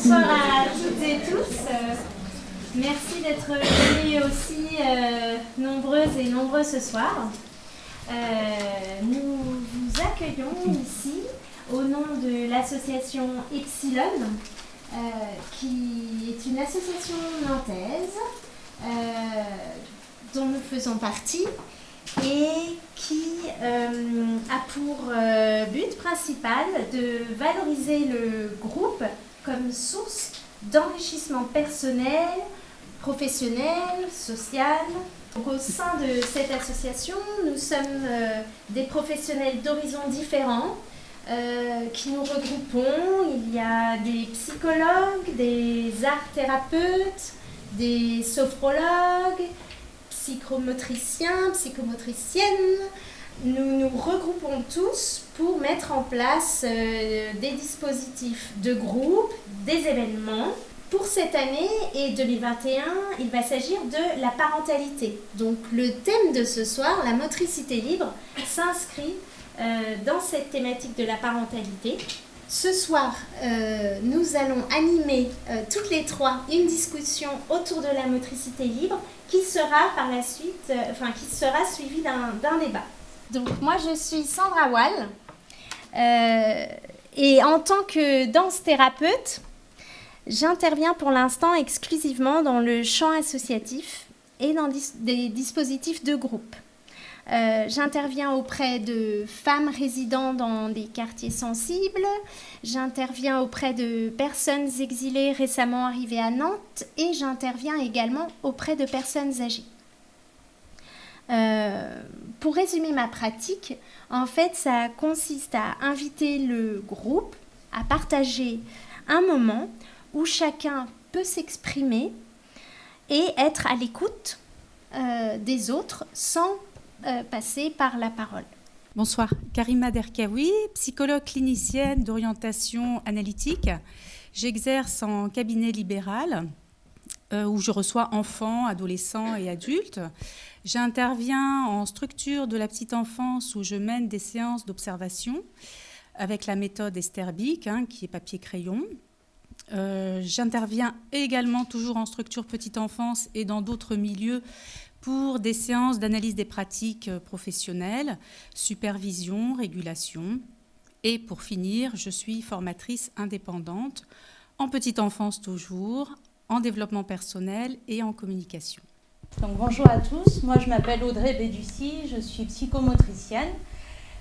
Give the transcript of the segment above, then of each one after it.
Bonsoir à toutes et tous. Merci d'être venus aussi nombreuses et nombreux ce soir. Nous vous accueillons ici au nom de l'association Epsilon, qui est une association nantaise dont nous faisons partie et qui a pour but principal de valoriser le groupe comme source d'enrichissement personnel, professionnel, social. Donc, au sein de cette association, nous sommes des professionnels d'horizons différents qui nous regroupons. Il y a des psychologues, des art-thérapeutes, des sophrologues, psychomotriciens, psychomotriciennes. Nous nous regroupons tous pour mettre en place des dispositifs de groupe, des événements. Pour cette année et 2021, il va s'agir de la parentalité. Donc le thème de ce soir, la motricité libre, s'inscrit dans cette thématique de la parentalité. Ce soir, nous allons animer toutes les trois une discussion autour de la motricité libre qui sera par la suite, qui sera suivie d'un débat. Donc moi je suis Sandra Wall et en tant que danse thérapeute, j'interviens pour l'instant exclusivement dans le champ associatif et dans des dispositifs de groupe. J'interviens auprès de femmes résidant dans des quartiers sensibles, j'interviens auprès de personnes exilées récemment arrivées à Nantes et j'interviens également auprès de personnes âgées. Pour résumer ma pratique, en fait, ça consiste à inviter le groupe à partager un moment où chacun peut s'exprimer et être à l'écoute des autres sans passer par la parole. Bonsoir, Karima Derkaoui, psychologue clinicienne d'orientation analytique. J'exerce en cabinet libéral où je reçois enfants, adolescents et adultes. J'interviens en structure de la petite enfance où je mène des séances d'observation avec la méthode Esterbik, qui est papier-crayon. J'interviens également toujours en structure petite enfance et dans d'autres milieux pour des séances d'analyse des pratiques professionnelles, supervision, régulation. Et pour finir, je suis formatrice indépendante en petite enfance toujours, en développement personnel et en communication. Donc, bonjour à tous, moi je m'appelle Audrey Bédussi, je suis psychomotricienne.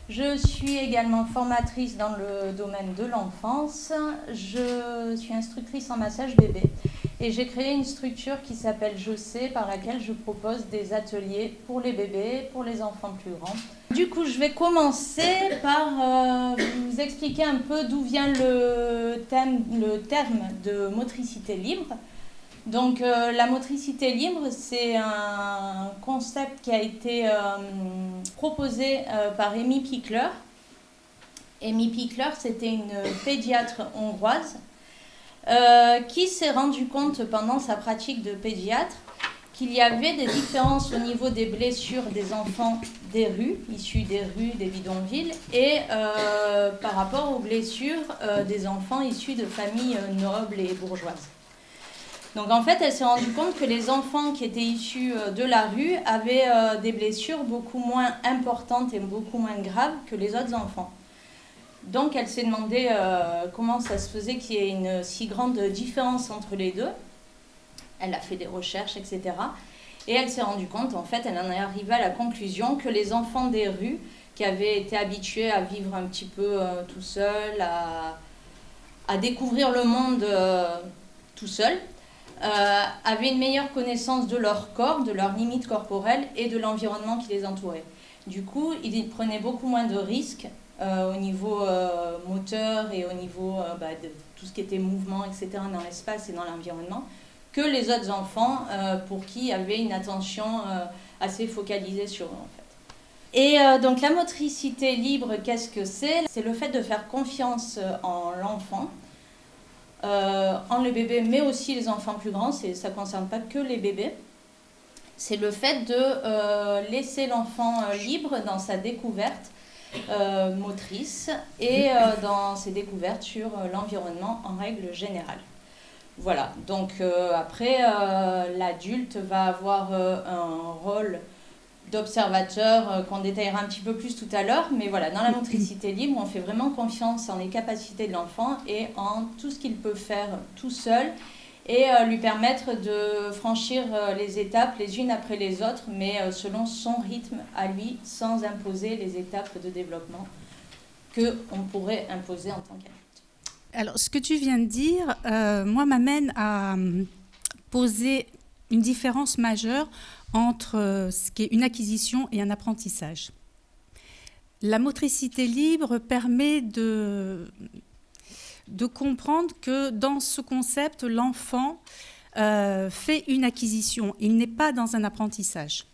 Je suis également formatrice dans le domaine de l'enfance. Je suis instructrice en massage bébé et j'ai créé une structure qui s'appelle Je sais, par laquelle je propose des ateliers pour les bébés, pour les enfants plus grands. Du coup, je vais commencer par vous expliquer un peu d'où vient le terme de motricité libre. Donc la motricité libre, c'est un concept qui a été proposé par Amy Pichler. Amy Pichler, c'était une pédiatre hongroise qui s'est rendue compte pendant sa pratique de pédiatre qu'il y avait des différences au niveau des blessures des enfants des rues, issus des rues, des bidonvilles, et par rapport aux blessures des enfants issus de familles nobles et bourgeoises. Donc en fait, elle s'est rendue compte que les enfants qui étaient issus de la rue avaient des blessures beaucoup moins importantes et beaucoup moins graves que les autres enfants. Donc elle s'est demandé comment ça se faisait qu'il y ait une si grande différence entre les deux. Elle a fait des recherches, etc. Et elle s'est rendue compte, en fait, elle en est arrivée à la conclusion que les enfants des rues, qui avaient été habitués à vivre un petit peu tout seuls, à découvrir le monde tout seuls, avaient une meilleure connaissance de leur corps, de leurs limites corporelles et de l'environnement qui les entourait. Du coup, ils prenaient beaucoup moins de risques au niveau moteur et au niveau de tout ce qui était mouvement, etc. dans l'espace et dans l'environnement, que les autres enfants pour qui il y avait une attention assez focalisée sur eux, en fait. Et donc la motricité libre, qu'est-ce que c'est ? C'est le fait de faire confiance en l'enfant, en les bébés, mais aussi les enfants plus grands, ça ne concerne pas que les bébés. C'est le fait de laisser l'enfant libre dans sa découverte motrice et dans ses découvertes sur l'environnement en règle générale. Voilà, donc après, l'adulte va avoir un rôle d'observateur qu'on détaillera un petit peu plus tout à l'heure, mais voilà, dans la motricité libre, on fait vraiment confiance en les capacités de l'enfant et en tout ce qu'il peut faire tout seul et lui permettre de franchir les étapes les unes après les autres, mais selon son rythme à lui, sans imposer les étapes de développement qu'on pourrait imposer en tant qu'adulte. Alors, ce que tu viens de dire, moi, m'amène à poser une différence majeure entre ce qui est une acquisition et un apprentissage. La motricité libre permet de comprendre que dans ce concept, l'enfant fait une acquisition. Il n'est pas dans un apprentissage.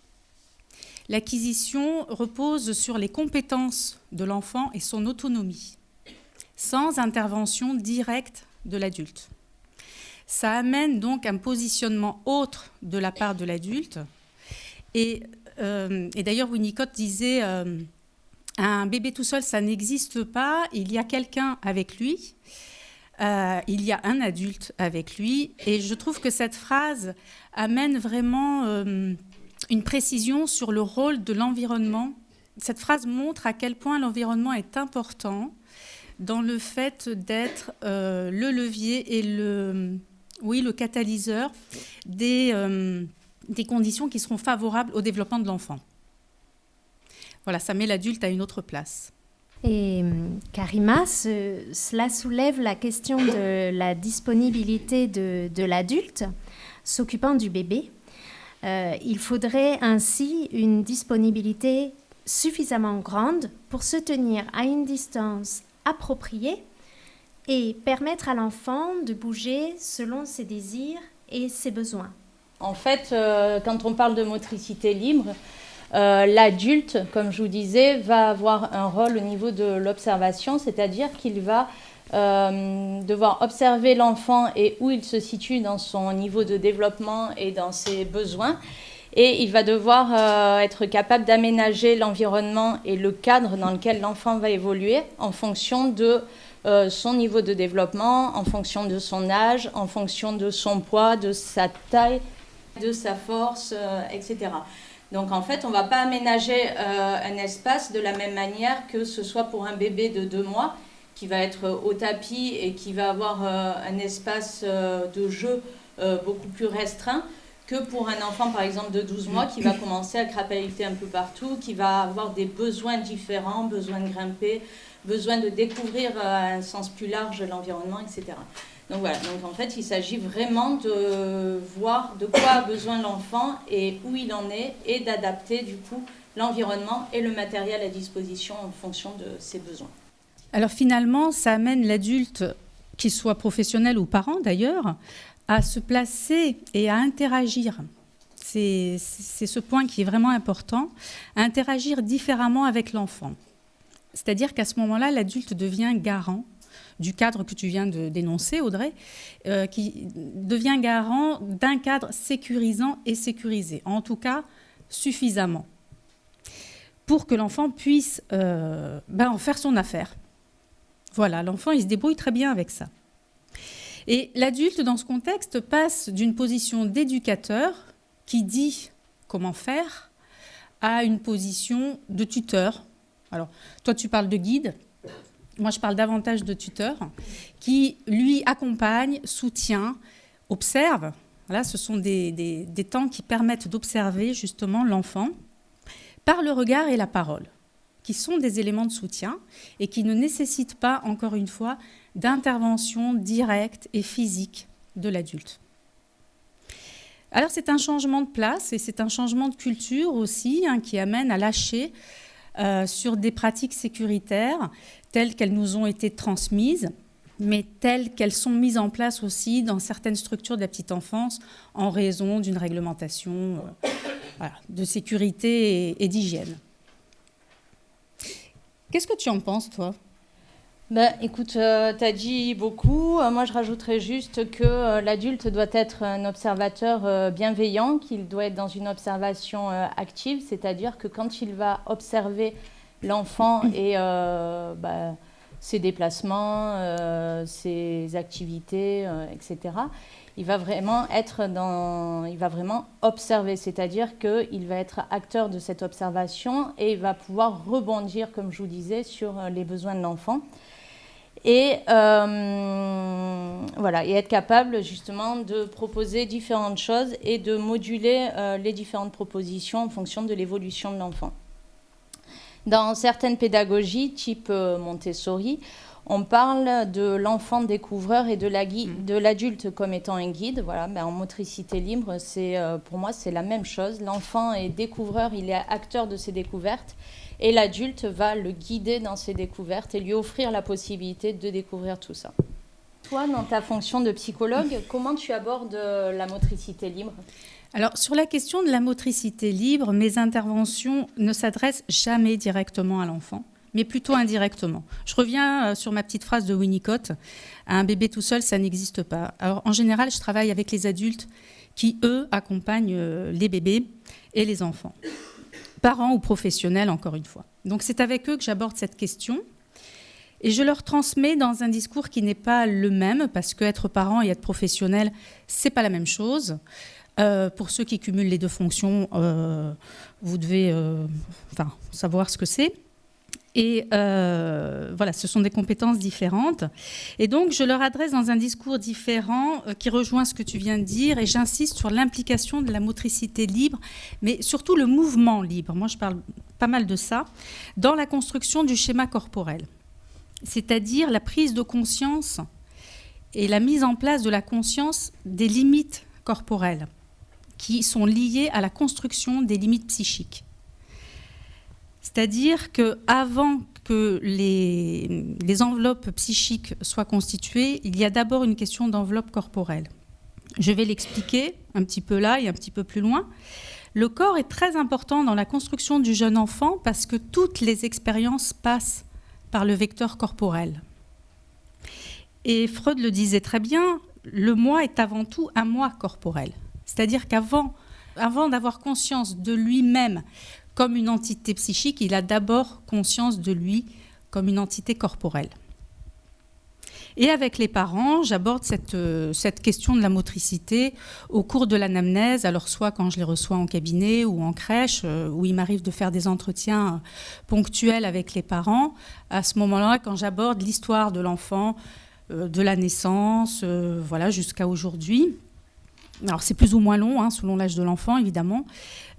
L'acquisition repose sur les compétences de l'enfant et son autonomie, sans intervention directe de l'adulte. Ça amène donc un positionnement autre de la part de l'adulte. Et d'ailleurs, Winnicott disait un bébé tout seul, ça n'existe pas. Il y a quelqu'un avec lui. Il y a un adulte avec lui. Et je trouve que cette phrase amène vraiment une précision sur le rôle de l'environnement. Cette phrase montre à quel point l'environnement est important dans le fait d'être le levier et le catalyseur des conditions qui seront favorables au développement de l'enfant. Voilà, ça met l'adulte à une autre place. Et Karima, cela soulève la question de la disponibilité de l'adulte s'occupant du bébé. Il faudrait ainsi une disponibilité suffisamment grande pour se tenir à une distance appropriée et permettre à l'enfant de bouger selon ses désirs et ses besoins. En fait, quand on parle de motricité libre, l'adulte, comme je vous disais, va avoir un rôle au niveau de l'observation, c'est-à-dire qu'il va devoir observer l'enfant et où il se situe dans son niveau de développement et dans ses besoins. Et il va devoir être capable d'aménager l'environnement et le cadre dans lequel l'enfant va évoluer en fonction de son niveau de développement, en fonction de son âge, en fonction de son poids, de sa taille, de sa force, etc. Donc en fait, on ne va pas aménager un espace de la même manière que ce soit pour un bébé de 2 mois qui va être au tapis et qui va avoir un espace de jeu beaucoup plus restreint que pour un enfant par exemple de 12 mois qui va commencer à crapahuter un peu partout, qui va avoir des besoins différents, besoin de grimper, besoin de découvrir à un sens plus large l'environnement, etc. Donc voilà, donc en fait il s'agit vraiment de voir de quoi a besoin l'enfant et où il en est et d'adapter du coup l'environnement et le matériel à disposition en fonction de ses besoins. Alors finalement, ça amène l'adulte, qu'il soit professionnel ou parent d'ailleurs, à se placer et à interagir. C'est ce point qui est vraiment important, à interagir différemment avec l'enfant. C'est-à-dire qu'à ce moment-là, l'adulte devient garant du cadre que tu viens de dénoncer, Audrey, qui devient garant d'un cadre sécurisant et sécurisé, en tout cas suffisamment, pour que l'enfant puisse en faire son affaire. Voilà, l'enfant, il se débrouille très bien avec ça. Et l'adulte, dans ce contexte, passe d'une position d'éducateur qui dit comment faire à une position de tuteur. Alors, toi, tu parles de guide. Moi, je parle davantage de tuteur qui, lui, accompagne, soutient, observe. Voilà, ce sont des temps qui permettent d'observer justement l'enfant par le regard et la parole, qui sont des éléments de soutien et qui ne nécessitent pas, encore une fois, d'intervention directe et physique de l'adulte. Alors, c'est un changement de place et c'est un changement de culture aussi qui amène à lâcher sur des pratiques sécuritaires telles qu'elles nous ont été transmises, mais telles qu'elles sont mises en place aussi dans certaines structures de la petite enfance en raison d'une réglementation de sécurité et d'hygiène. Qu'est-ce que tu en penses, toi ? Écoute, tu as dit beaucoup. Moi, je rajouterais juste que l'adulte doit être un observateur bienveillant, qu'il doit être dans une observation active, c'est-à-dire que quand il va observer l'enfant et ses déplacements, ses activités, etc. Il va vraiment observer, c'est-à-dire qu'il va être acteur de cette observation et il va pouvoir rebondir, comme je vous disais, sur les besoins de l'enfant. Et voilà, et être capable justement de proposer différentes choses et de moduler les différentes propositions en fonction de l'évolution de l'enfant. Dans certaines pédagogies, type Montessori, on parle de l'enfant découvreur et de l'adulte comme étant un guide. Voilà, mais en motricité libre, pour moi, c'est la même chose. L'enfant est découvreur, il est acteur de ses découvertes. Et l'adulte va le guider dans ses découvertes et lui offrir la possibilité de découvrir tout ça. Toi, dans ta fonction de psychologue, comment tu abordes la motricité libre ? Alors, sur la question de la motricité libre, mes interventions ne s'adressent jamais directement à l'enfant, mais plutôt indirectement. Je reviens sur ma petite phrase de Winnicott. Un bébé tout seul, ça n'existe pas. Alors, en général, je travaille avec les adultes qui, eux, accompagnent les bébés et les enfants. Parents ou professionnels, encore une fois. Donc, c'est avec eux que j'aborde cette question. Et je leur transmets dans un discours qui n'est pas le même, parce qu'être parent et être professionnel, c'est pas la même chose. Pour ceux qui cumulent les deux fonctions, vous devez savoir ce que c'est. Et voilà, ce sont des compétences différentes. Et donc, je leur adresse dans un discours différent qui rejoint ce que tu viens de dire. Et j'insiste sur l'implication de la motricité libre, mais surtout le mouvement libre. Moi, je parle pas mal de ça, dans la construction du schéma corporel. C'est-à-dire la prise de conscience et la mise en place de la conscience des limites corporelles qui sont liées à la construction des limites psychiques. C'est-à-dire qu'avant que les enveloppes psychiques soient constituées, il y a d'abord une question d'enveloppe corporelle. Je vais l'expliquer un petit peu là et un petit peu plus loin. Le corps est très important dans la construction du jeune enfant parce que toutes les expériences passent par le vecteur corporel. Et Freud le disait très bien, le moi est avant tout un moi corporel. C'est-à-dire qu'avant d'avoir conscience de lui-même comme une entité psychique, il a d'abord conscience de lui comme une entité corporelle. Et avec les parents, j'aborde cette question de la motricité au cours de l'anamnèse, alors soit quand je les reçois en cabinet ou en crèche, où il m'arrive de faire des entretiens ponctuels avec les parents. À ce moment-là, quand j'aborde l'histoire de l'enfant, de la naissance, voilà, jusqu'à aujourd'hui. Alors c'est plus ou moins long, selon l'âge de l'enfant, évidemment.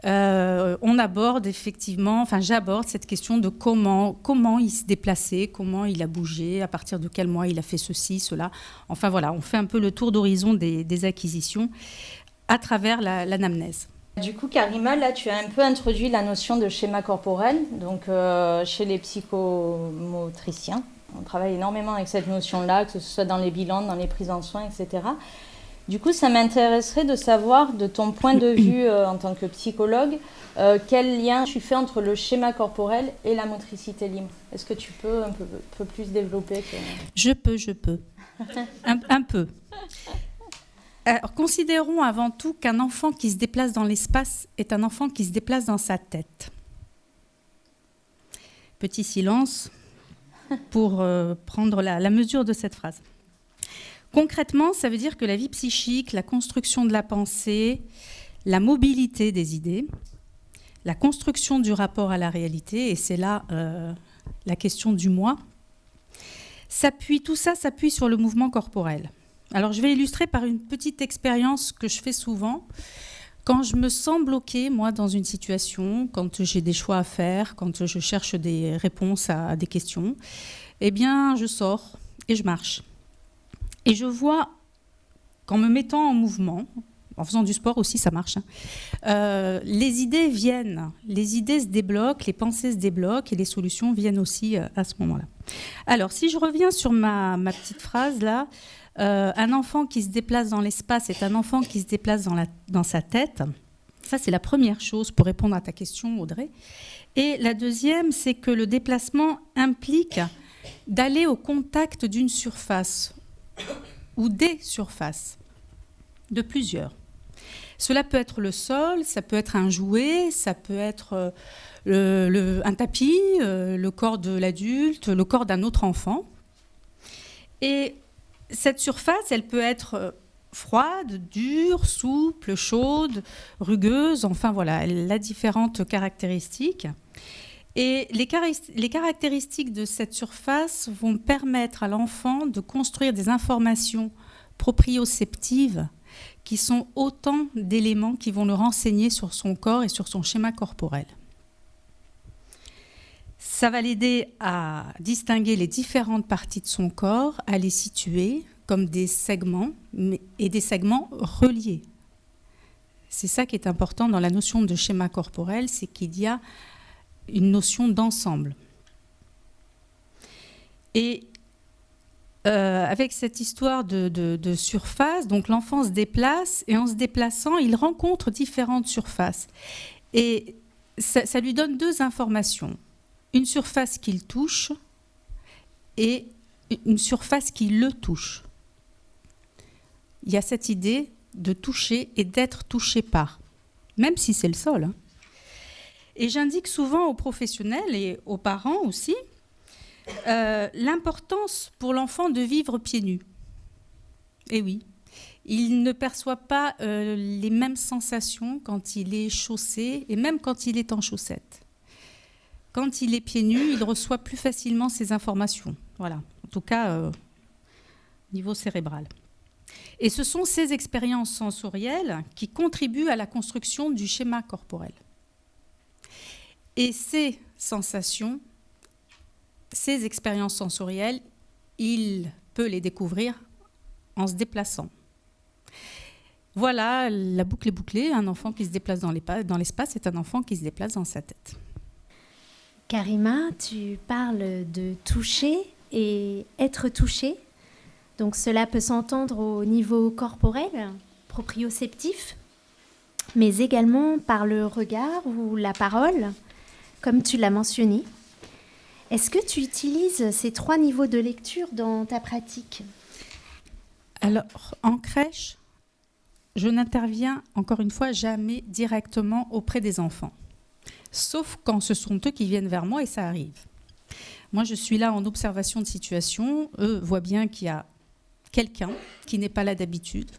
On aborde effectivement, j'aborde cette question de comment il s'est déplacé, comment il a bougé, à partir de quel mois il a fait ceci, cela. Enfin voilà, on fait un peu le tour d'horizon des acquisitions à travers l'anamnèse. Du coup, Karima, là, tu as un peu introduit la notion de schéma corporel, donc chez les psychomotriciens. On travaille énormément avec cette notion-là, que ce soit dans les bilans, dans les prises en soins, etc. Du coup, ça m'intéresserait de savoir, de ton point de vue en tant que psychologue, quel lien tu fais entre le schéma corporel et la motricité libre. Est-ce que tu peux un peu plus développer Je peux. un peu. Alors, considérons avant tout qu'un enfant qui se déplace dans l'espace est un enfant qui se déplace dans sa tête. Petit silence pour prendre la mesure de cette phrase. Concrètement, ça veut dire que la vie psychique, la construction de la pensée, la mobilité des idées, la construction du rapport à la réalité, et c'est là la question du moi, tout ça s'appuie sur le mouvement corporel. Alors je vais illustrer par une petite expérience que je fais souvent. Quand je me sens bloquée, moi, dans une situation, quand j'ai des choix à faire, quand je cherche des réponses à des questions, eh bien, je sors et je marche. Et je vois, qu'en me mettant en mouvement, en faisant du sport aussi, ça marche, les idées viennent, les idées se débloquent, les pensées se débloquent et les solutions viennent aussi à ce moment-là. Alors, si je reviens sur ma petite phrase là, un enfant qui se déplace dans l'espace est un enfant qui se déplace dans sa tête. Ça, c'est la première chose pour répondre à ta question, Audrey. Et la deuxième, c'est que le déplacement implique d'aller au contact d'une surface ou des surfaces, de plusieurs. Cela peut être le sol, ça peut être un jouet, ça peut être un tapis, le corps de l'adulte, le corps d'un autre enfant, Et cette surface, elle peut être froide, dure, souple, chaude, rugueuse, enfin voilà, elle a différentes caractéristiques. Et les caractéristiques de cette surface vont permettre à l'enfant de construire des informations proprioceptives qui sont autant d'éléments qui vont le renseigner sur son corps et sur son schéma corporel. Ça va l'aider à distinguer les différentes parties de son corps, à les situer comme des segments et des segments reliés. C'est ça qui est important dans la notion de schéma corporel, c'est qu'il y a une notion d'ensemble. Et avec cette histoire de surface, donc l'enfant se déplace et en se déplaçant, il rencontre différentes surfaces. Et ça lui donne deux informations. Une surface qu'il touche et une surface qui le touche. Il y a cette idée de toucher et d'être touché par, même si c'est le sol. Et j'indique souvent aux professionnels et aux parents aussi l'importance pour l'enfant de vivre pieds nus. Et oui, il ne perçoit pas les mêmes sensations quand il est chaussé et même quand il est en chaussettes. Quand il est pieds nus, il reçoit plus facilement ces informations. Voilà, en tout cas, au niveau cérébral. Et ce sont ces expériences sensorielles qui contribuent à la construction du schéma corporel. Et ces sensations, ces expériences sensorielles, il peut les découvrir en se déplaçant. Voilà, la boucle est bouclée. Un enfant qui se déplace dans l'espace est un enfant qui se déplace dans sa tête. Karima, tu parles de toucher et être touché. Donc cela peut s'entendre au niveau corporel, proprioceptif, mais également par le regard ou la parole, comme tu l'as mentionné. Est-ce que tu utilises ces 3 niveaux de lecture dans ta pratique ? Alors, en crèche, je n'interviens, encore une fois, jamais directement auprès des enfants. Sauf quand ce sont eux qui viennent vers moi et ça arrive. Moi, je suis là en observation de situation. Eux voient bien qu'il y a quelqu'un qui n'est pas là d'habitude,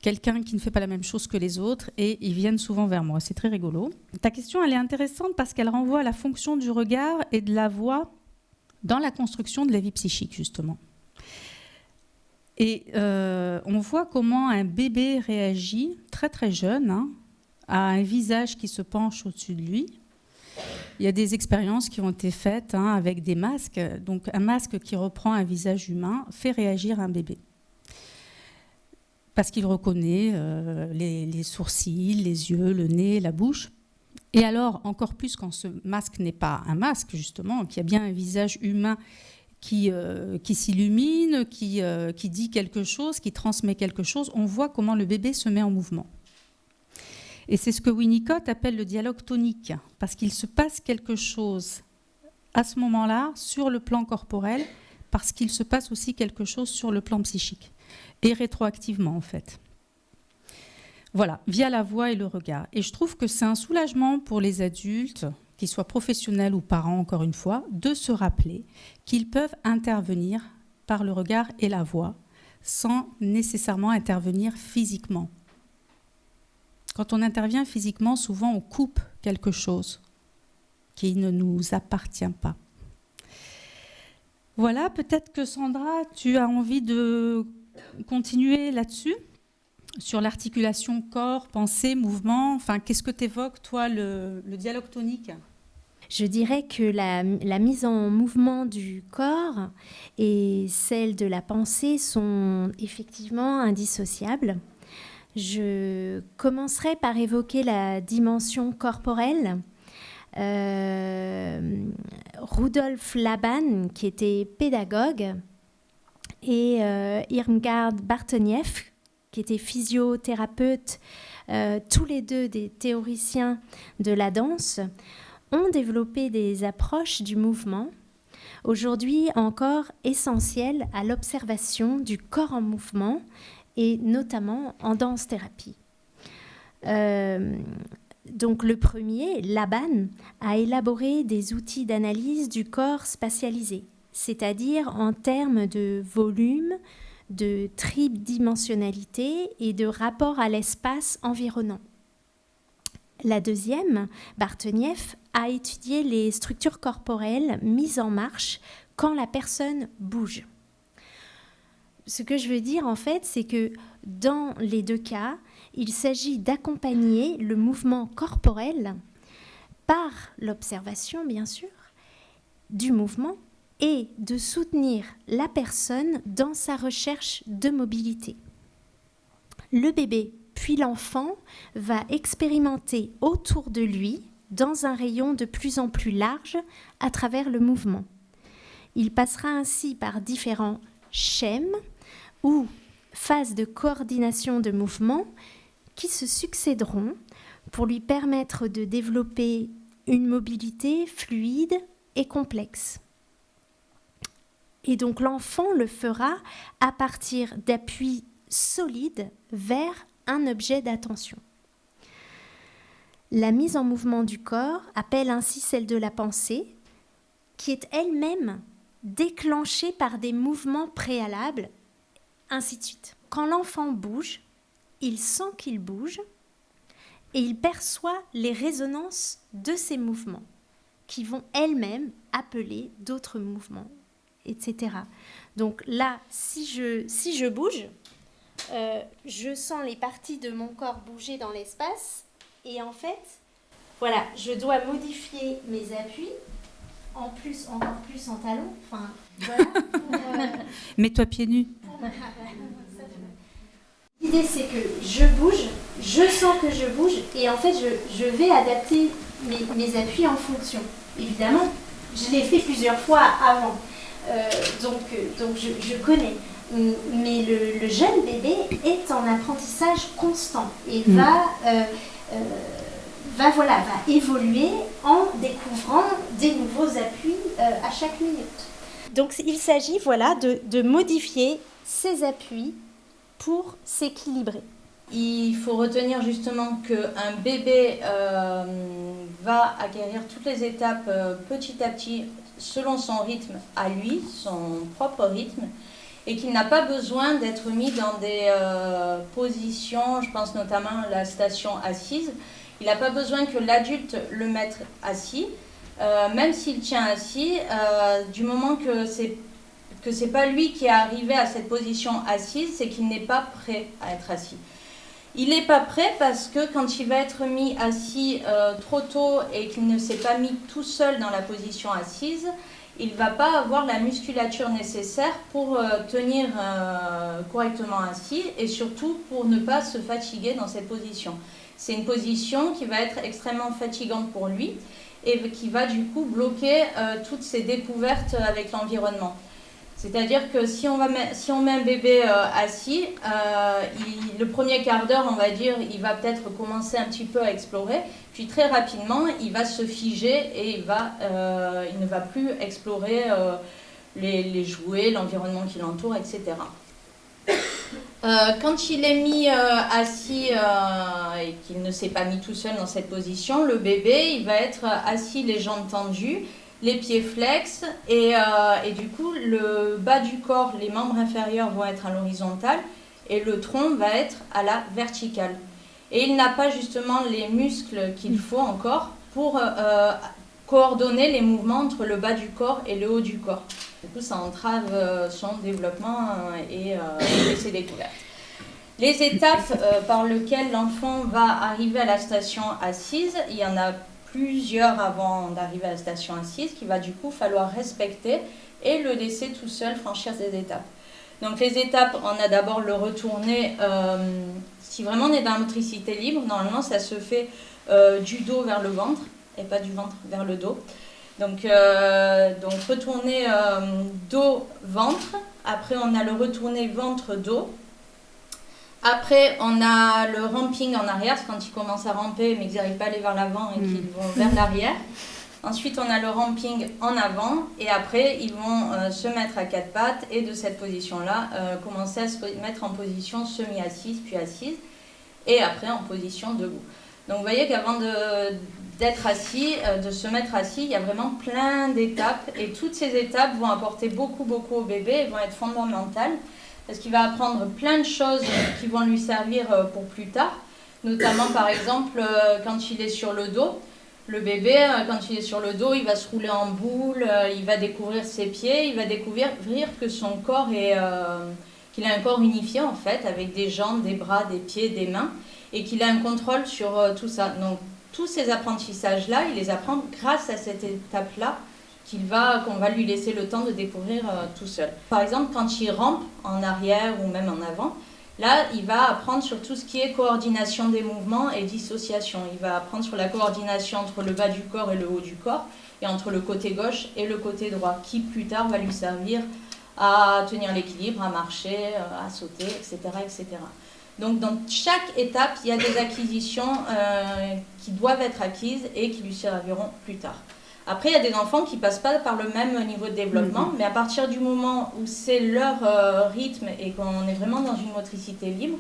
quelqu'un qui ne fait pas la même chose que les autres et ils viennent souvent vers moi. C'est très rigolo. Ta question, elle est intéressante parce qu'elle renvoie à la fonction du regard et de la voix dans la construction de la vie psychique, justement. Et on voit comment un bébé réagit très très jeune à un visage qui se penche au-dessus de lui. Il y a des expériences qui ont été faites avec des masques. Donc un masque qui reprend un visage humain fait réagir un bébé. Parce qu'il reconnaît les sourcils, les yeux, le nez, la bouche. Et alors, encore plus quand ce masque n'est pas un masque, justement, qu'il y a bien un visage humain qui s'illumine, qui dit quelque chose, qui transmet quelque chose, on voit comment le bébé se met en mouvement. Et c'est ce que Winnicott appelle le dialogue tonique, parce qu'il se passe quelque chose à ce moment-là sur le plan corporel, parce qu'il se passe aussi quelque chose sur le plan psychique, et rétroactivement en fait. Voilà, via la voix et le regard. Et je trouve que c'est un soulagement pour les adultes, qu'ils soient professionnels ou parents encore une fois, de se rappeler qu'ils peuvent intervenir par le regard et la voix, sans nécessairement intervenir physiquement. Quand on intervient physiquement, souvent on coupe quelque chose qui ne nous appartient pas. Voilà, peut-être que Sandra, tu as envie de continuer là-dessus, sur l'articulation corps, pensée, mouvement. Enfin, qu'est-ce que t'évoques, toi, le dialogue tonique ? Je dirais que la mise en mouvement du corps et celle de la pensée sont effectivement indissociables. Je commencerai par évoquer la dimension corporelle. Rudolf Laban, qui était pédagogue, et Irmgard Bartoniev, qui était physiothérapeute, tous les deux des théoriciens de la danse, ont développé des approches du mouvement, aujourd'hui encore essentielles à l'observation du corps en mouvement, et notamment en danse-thérapie. Donc le premier, Laban, a élaboré des outils d'analyse du corps spatialisés, c'est-à-dire en termes de volume, de tridimensionnalité et de rapport à l'espace environnant. La deuxième, Bartenieff, a étudié les structures corporelles mises en marche quand la personne bouge. Ce que je veux dire, en fait, c'est que dans les deux cas, il s'agit d'accompagner le mouvement corporel par l'observation, bien sûr, du mouvement et de soutenir la personne dans sa recherche de mobilité. Le bébé, puis l'enfant, va expérimenter autour de lui, dans un rayon de plus en plus large, à travers le mouvement. Il passera ainsi par différents schèmes ou phases de coordination de mouvement qui se succéderont pour lui permettre de développer une mobilité fluide et complexe. Et donc l'enfant le fera à partir d'appuis solides vers un objet d'attention. La mise en mouvement du corps appelle ainsi celle de la pensée, qui est elle-même déclenchée par des mouvements préalables, ainsi de suite. Quand l'enfant bouge, il sent qu'il bouge et il perçoit les résonances de ces mouvements qui vont elles-mêmes appeler d'autres mouvements, etc. Donc là, si je bouge, je sens les parties de mon corps bouger dans l'espace et en fait, voilà, je dois modifier mes appuis, encore plus en talons, enfin, voilà. Mets-toi pieds nus. L'idée, c'est que je bouge, je sens que je bouge et en fait, je vais adapter mes appuis en fonction. Évidemment, je l'ai fait plusieurs fois avant, donc je connais. Mais le jeune bébé est en apprentissage constant et va évoluer en découvrant des nouveaux appuis à chaque minute. Donc il s'agit de modifier ces appuis pour s'équilibrer. Il faut retenir justement qu'un bébé va acquérir toutes les étapes petit à petit selon son rythme à lui, son propre rythme, et qu'il n'a pas besoin d'être mis dans des positions, je pense notamment à la station assise. Il n'a pas besoin que l'adulte le mette assis, même s'il tient assis, du moment que c'est pas lui qui est arrivé à cette position assise, c'est qu'il n'est pas prêt à être assis. Il n'est pas prêt parce que quand il va être mis assis trop tôt et qu'il ne s'est pas mis tout seul dans la position assise, il ne va pas avoir la musculature nécessaire pour tenir correctement assis et surtout pour ne pas se fatiguer dans cette position. C'est une position qui va être extrêmement fatigante pour lui et qui va du coup bloquer toutes ses découvertes avec l'environnement. C'est-à-dire que si on met un bébé assis, le premier quart d'heure, on va dire, il va peut-être commencer un petit peu à explorer, puis très rapidement, il va se figer et il ne va plus explorer les jouets, l'environnement qui l'entoure, etc. Quand il est mis assis et qu'il ne s'est pas mis tout seul dans cette position, le bébé, il va être assis, les jambes tendues, les pieds flex et du coup le bas du corps, les membres inférieurs vont être à l'horizontale et le tronc va être à la verticale. Et il n'a pas justement les muscles qu'il faut encore pour coordonner les mouvements entre le bas du corps et le haut du corps. Du coup ça entrave son développement et ses découvertes. Les étapes par lesquelles l'enfant va arriver à la station assise, il y en a plusieurs avant d'arriver à la station assise qu'il va du coup falloir respecter et le laisser tout seul franchir ces étapes. Donc les étapes, on a d'abord le retourner, si vraiment on est dans la motricité libre, normalement ça se fait du dos vers le ventre et pas du ventre vers le dos. Donc retourner dos-ventre, après on a le retourner ventre-dos. Après, on a le ramping en arrière, c'est quand ils commencent à ramper mais qu'ils n'arrivent pas à aller vers l'avant et qu'ils vont vers l'arrière. Ensuite, on a le ramping en avant et après, ils vont se mettre à quatre pattes et de cette position-là, commencer à se mettre en position semi-assise, puis assise et après en position debout. Donc, vous voyez qu'avant d'être assis, de se mettre assis. Il y a vraiment plein d'étapes et toutes ces étapes vont apporter beaucoup au bébé et vont être fondamentales parce qu'il va apprendre plein de choses qui vont lui servir pour plus tard, notamment par exemple quand il est sur le dos. Le bébé, quand il est sur le dos, il va se rouler en boule, il va découvrir ses pieds, il va découvrir que son corps qu'il a un corps unifié en fait, avec des jambes, des bras, des pieds, des mains, et qu'il a un contrôle sur tout ça. Donc tous ces apprentissages-là, il les apprend grâce à cette étape-là qu'on va lui laisser le temps de découvrir tout seul. Par exemple, quand il rampe en arrière ou même en avant, là, il va apprendre sur tout ce qui est coordination des mouvements et dissociation. Il va apprendre sur la coordination entre le bas du corps et le haut du corps, et entre le côté gauche et le côté droit, qui plus tard va lui servir à tenir l'équilibre, à marcher, à sauter, etc., etc. Donc dans chaque étape, il y a des acquisitions qui doivent être acquises et qui lui serviront plus tard. Après, il y a des enfants qui ne passent pas par le même niveau de développement, mais à partir du moment où c'est leur rythme et qu'on est vraiment dans une motricité libre,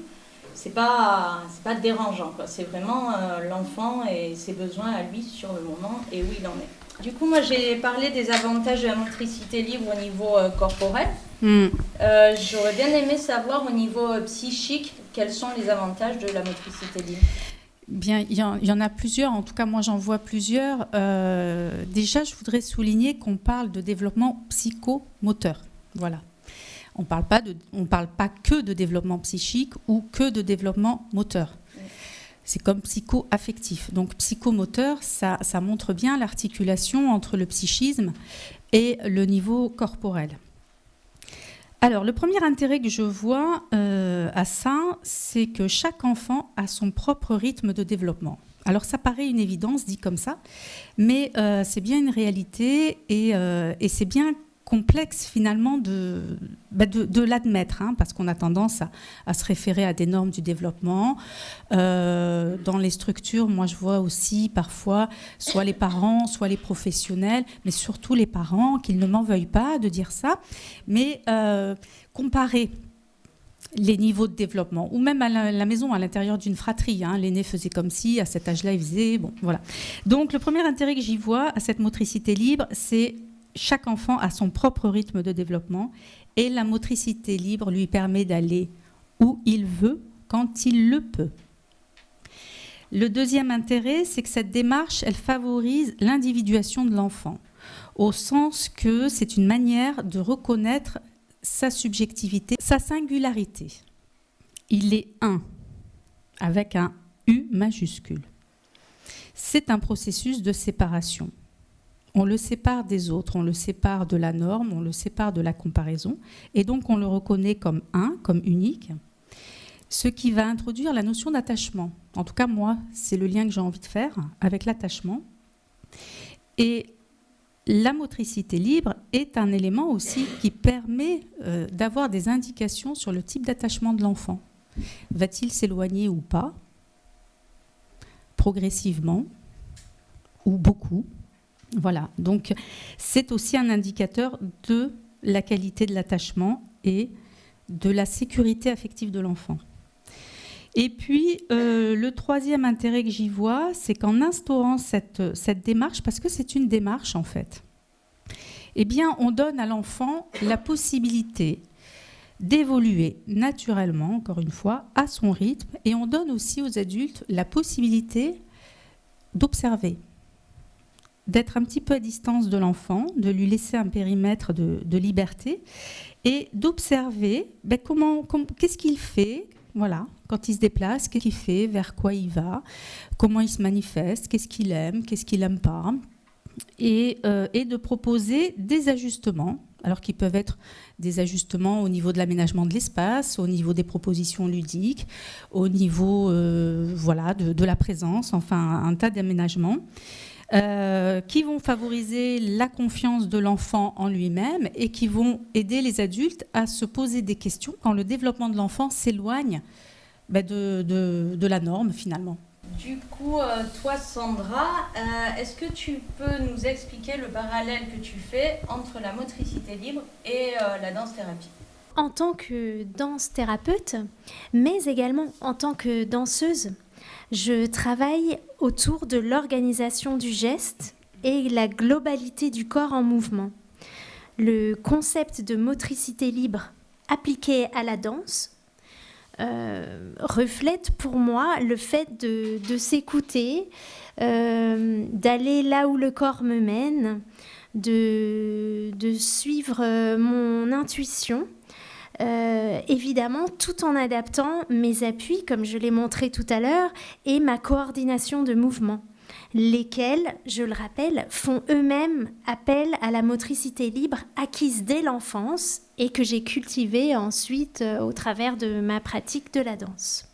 c'est pas dérangeant, quoi. C'est vraiment l'enfant et ses besoins à lui sur le moment et où il en est. Du coup, moi, j'ai parlé des avantages de la motricité libre au niveau corporel. J'aurais bien aimé savoir au niveau psychique quels sont les avantages de la motricité libre. Bien, il y en a plusieurs, en tout cas moi j'en vois plusieurs. Déjà, je voudrais souligner qu'on parle de développement psychomoteur. Voilà. On parle pas que de développement psychique ou que de développement moteur. C'est comme psycho-affectif. Donc psychomoteur, ça montre bien l'articulation entre le psychisme et le niveau corporel. Alors, le premier intérêt que je vois à ça, c'est que chaque enfant a son propre rythme de développement. Alors, ça paraît une évidence, dit comme ça, mais c'est bien une réalité et c'est bien complexe finalement de l'admettre, hein, parce qu'on a tendance à se référer à des normes du développement. Dans les structures, moi je vois aussi parfois soit les parents, soit les professionnels, mais surtout les parents, qu'ils ne m'en veuillent pas de dire ça, mais comparer les niveaux de développement, ou même à la maison, à l'intérieur d'une fratrie. Hein, l'aîné faisait comme si, à cet âge-là, il faisait... Bon, voilà. Donc le premier intérêt que j'y vois à cette motricité libre, c'est chaque enfant a son propre rythme de développement et la motricité libre lui permet d'aller où il veut, quand il le peut. Le deuxième intérêt, c'est que cette démarche, elle favorise l'individuation de l'enfant, au sens que c'est une manière de reconnaître sa subjectivité, sa singularité. Il est un, avec un U majuscule. C'est un processus de séparation. On le sépare des autres, on le sépare de la norme, on le sépare de la comparaison, et donc on le reconnaît comme un, comme unique, ce qui va introduire la notion d'attachement. En tout cas, moi, c'est le lien que j'ai envie de faire avec l'attachement. Et la motricité libre est un élément aussi qui permet d'avoir des indications sur le type d'attachement de l'enfant. Va-t-il s'éloigner ou pas, progressivement, ou beaucoup? Voilà, donc c'est aussi un indicateur de la qualité de l'attachement et de la sécurité affective de l'enfant. Et puis, le troisième intérêt que j'y vois, c'est qu'en instaurant cette démarche, parce que c'est une démarche en fait, eh bien, on donne à l'enfant la possibilité d'évoluer naturellement, encore une fois, à son rythme, et on donne aussi aux adultes la possibilité d'observer, d'être un petit peu à distance de l'enfant, de lui laisser un périmètre de liberté et d'observer qu'est-ce qu'il fait, voilà, quand il se déplace, qu'est-ce qu'il fait, vers quoi il va, comment il se manifeste, qu'est-ce qu'il aime, qu'est-ce qu'il n'aime pas, et de proposer des ajustements, alors qu'ils peuvent être des ajustements au niveau de l'aménagement de l'espace, au niveau des propositions ludiques, au niveau de la présence, enfin un tas d'aménagements. Qui vont favoriser la confiance de l'enfant en lui-même et qui vont aider les adultes à se poser des questions quand le développement de l'enfant s'éloigne de la norme finalement. Du coup, toi Sandra, est-ce que tu peux nous expliquer le parallèle que tu fais entre la motricité libre et la danse-thérapie ? En tant que danse-thérapeute, mais également en tant que danseuse, Je travaille autour de l'organisation du geste et la globalité du corps en mouvement. Le concept de motricité libre appliqué à la danse reflète pour moi le fait de s'écouter, d'aller là où le corps me mène, de suivre mon intuition, évidemment tout en adaptant mes appuis, comme je l'ai montré tout à l'heure, et ma coordination de mouvements, lesquels, je le rappelle, font eux-mêmes appel à la motricité libre acquise dès l'enfance et que j'ai cultivée ensuite au travers de ma pratique de la danse.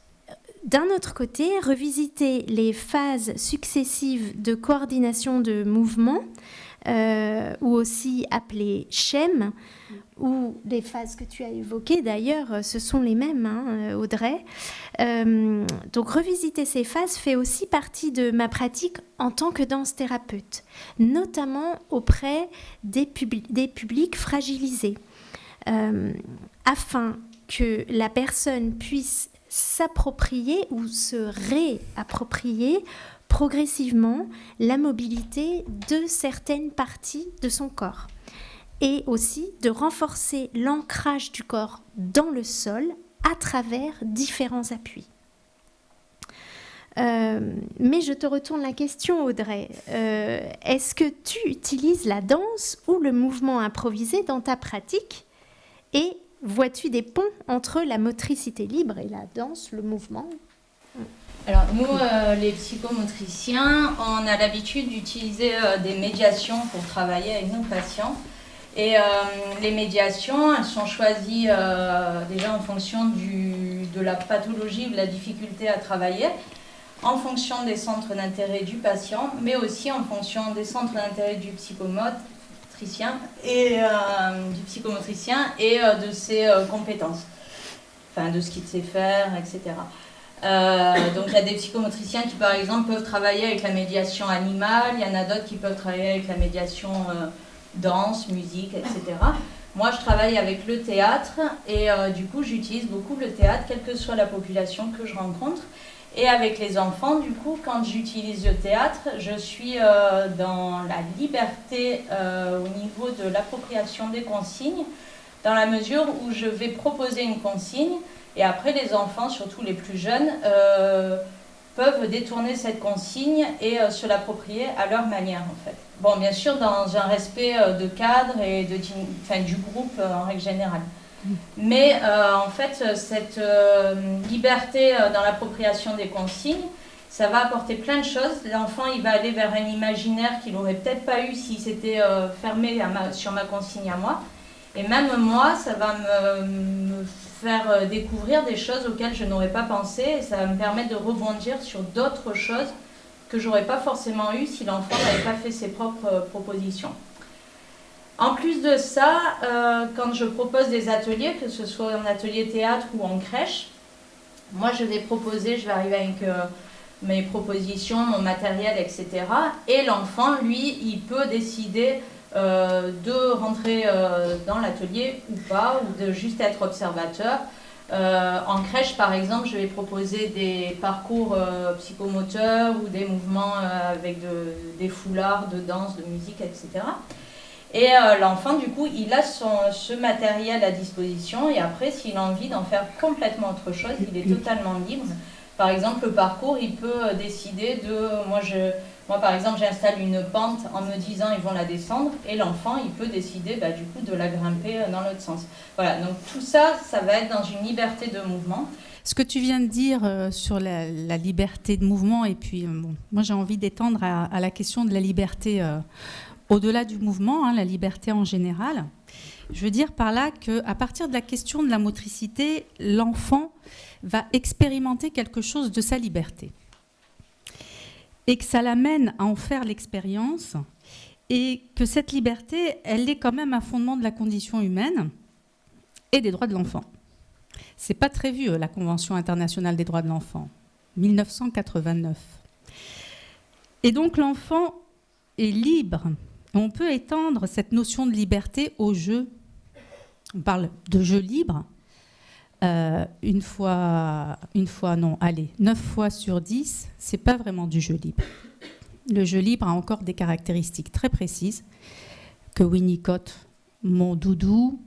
D'un autre côté, revisiter les phases successives de coordination de mouvements, ou aussi appelées schèmes, ou les phases que tu as évoquées, d'ailleurs, ce sont les mêmes, hein, Audrey. Donc, revisiter ces phases fait aussi partie de ma pratique en tant que danse-thérapeute, notamment auprès des publics fragilisés, afin que la personne puisse s'approprier ou se réapproprier progressivement la mobilité de certaines parties de son corps et aussi de renforcer l'ancrage du corps dans le sol à travers différents appuis. Mais je te retourne la question, Audrey. Est-ce que tu utilises la danse ou le mouvement improvisé dans ta pratique et vois-tu des ponts entre la motricité libre et la danse, le mouvement ? Alors nous, les psychomotriciens, on a l'habitude d'utiliser des médiations pour travailler avec nos patients. Et les médiations, elles sont choisies déjà en fonction de la pathologie ou de la difficulté à travailler, en fonction des centres d'intérêt du patient, mais aussi en fonction des centres d'intérêt du psychomotricien et de ses compétences, enfin de ce qu'il sait faire, etc. Donc il y a des psychomotriciens qui par exemple peuvent travailler avec la médiation animale, il y en a d'autres qui peuvent travailler avec la médiation danse, musique, etc. Moi je travaille avec le théâtre et du coup j'utilise beaucoup le théâtre, quelle que soit la population que je rencontre. Et avec les enfants, du coup, quand j'utilise le théâtre, je suis dans la liberté au niveau de l'appropriation des consignes, dans la mesure où je vais proposer une consigne. Et après, les enfants, surtout les plus jeunes, peuvent détourner cette consigne et se l'approprier à leur manière, en fait. Bon, bien sûr, dans un respect de cadre et du groupe en règle générale. Mais en fait, cette liberté dans l'appropriation des consignes, ça va apporter plein de choses. L'enfant, il va aller vers un imaginaire qu'il n'aurait peut-être pas eu s'il s'était fermé sur ma consigne à moi. Et même moi, ça va me faire découvrir des choses auxquelles je n'aurais pas pensé et ça va me permettre de rebondir sur d'autres choses que je n'aurais pas forcément eues si l'enfant n'avait pas fait ses propres propositions. En plus de ça, quand je propose des ateliers, que ce soit en atelier théâtre ou en crèche, moi je vais arriver avec mes propositions, mon matériel, etc. Et l'enfant, lui, il peut décider de rentrer dans l'atelier ou pas, ou de juste être observateur. En crèche, par exemple, je vais proposer des parcours psychomoteurs ou des mouvements avec des foulards de danse, de musique, etc. Et l'enfant, du coup, il a ce matériel à disposition et après, s'il a envie d'en faire complètement autre chose, il est totalement libre. Par exemple, le parcours, il peut décider de... Moi, par exemple, j'installe une pente en me disant ils vont la descendre et l'enfant, il peut décider du coup de la grimper dans l'autre sens. Voilà, donc tout ça, ça va être dans une liberté de mouvement. Ce que tu viens de dire sur la liberté de mouvement, et puis moi j'ai envie d'étendre à la question de la liberté au-delà du mouvement, la liberté en général. Je veux dire par là qu'à partir de la question de la motricité, l'enfant va expérimenter quelque chose de sa liberté. Et que ça l'amène à en faire l'expérience, et que cette liberté, elle est quand même un fondement de la condition humaine et des droits de l'enfant. C'est pas très vieux, la Convention internationale des droits de l'enfant, 1989. Et donc l'enfant est libre. On peut étendre cette notion de liberté au jeu. On parle de jeu libre 9 fois sur 10, c'est pas vraiment du jeu libre. Le jeu libre a encore des caractéristiques très précises que Winnicott, mon doudou,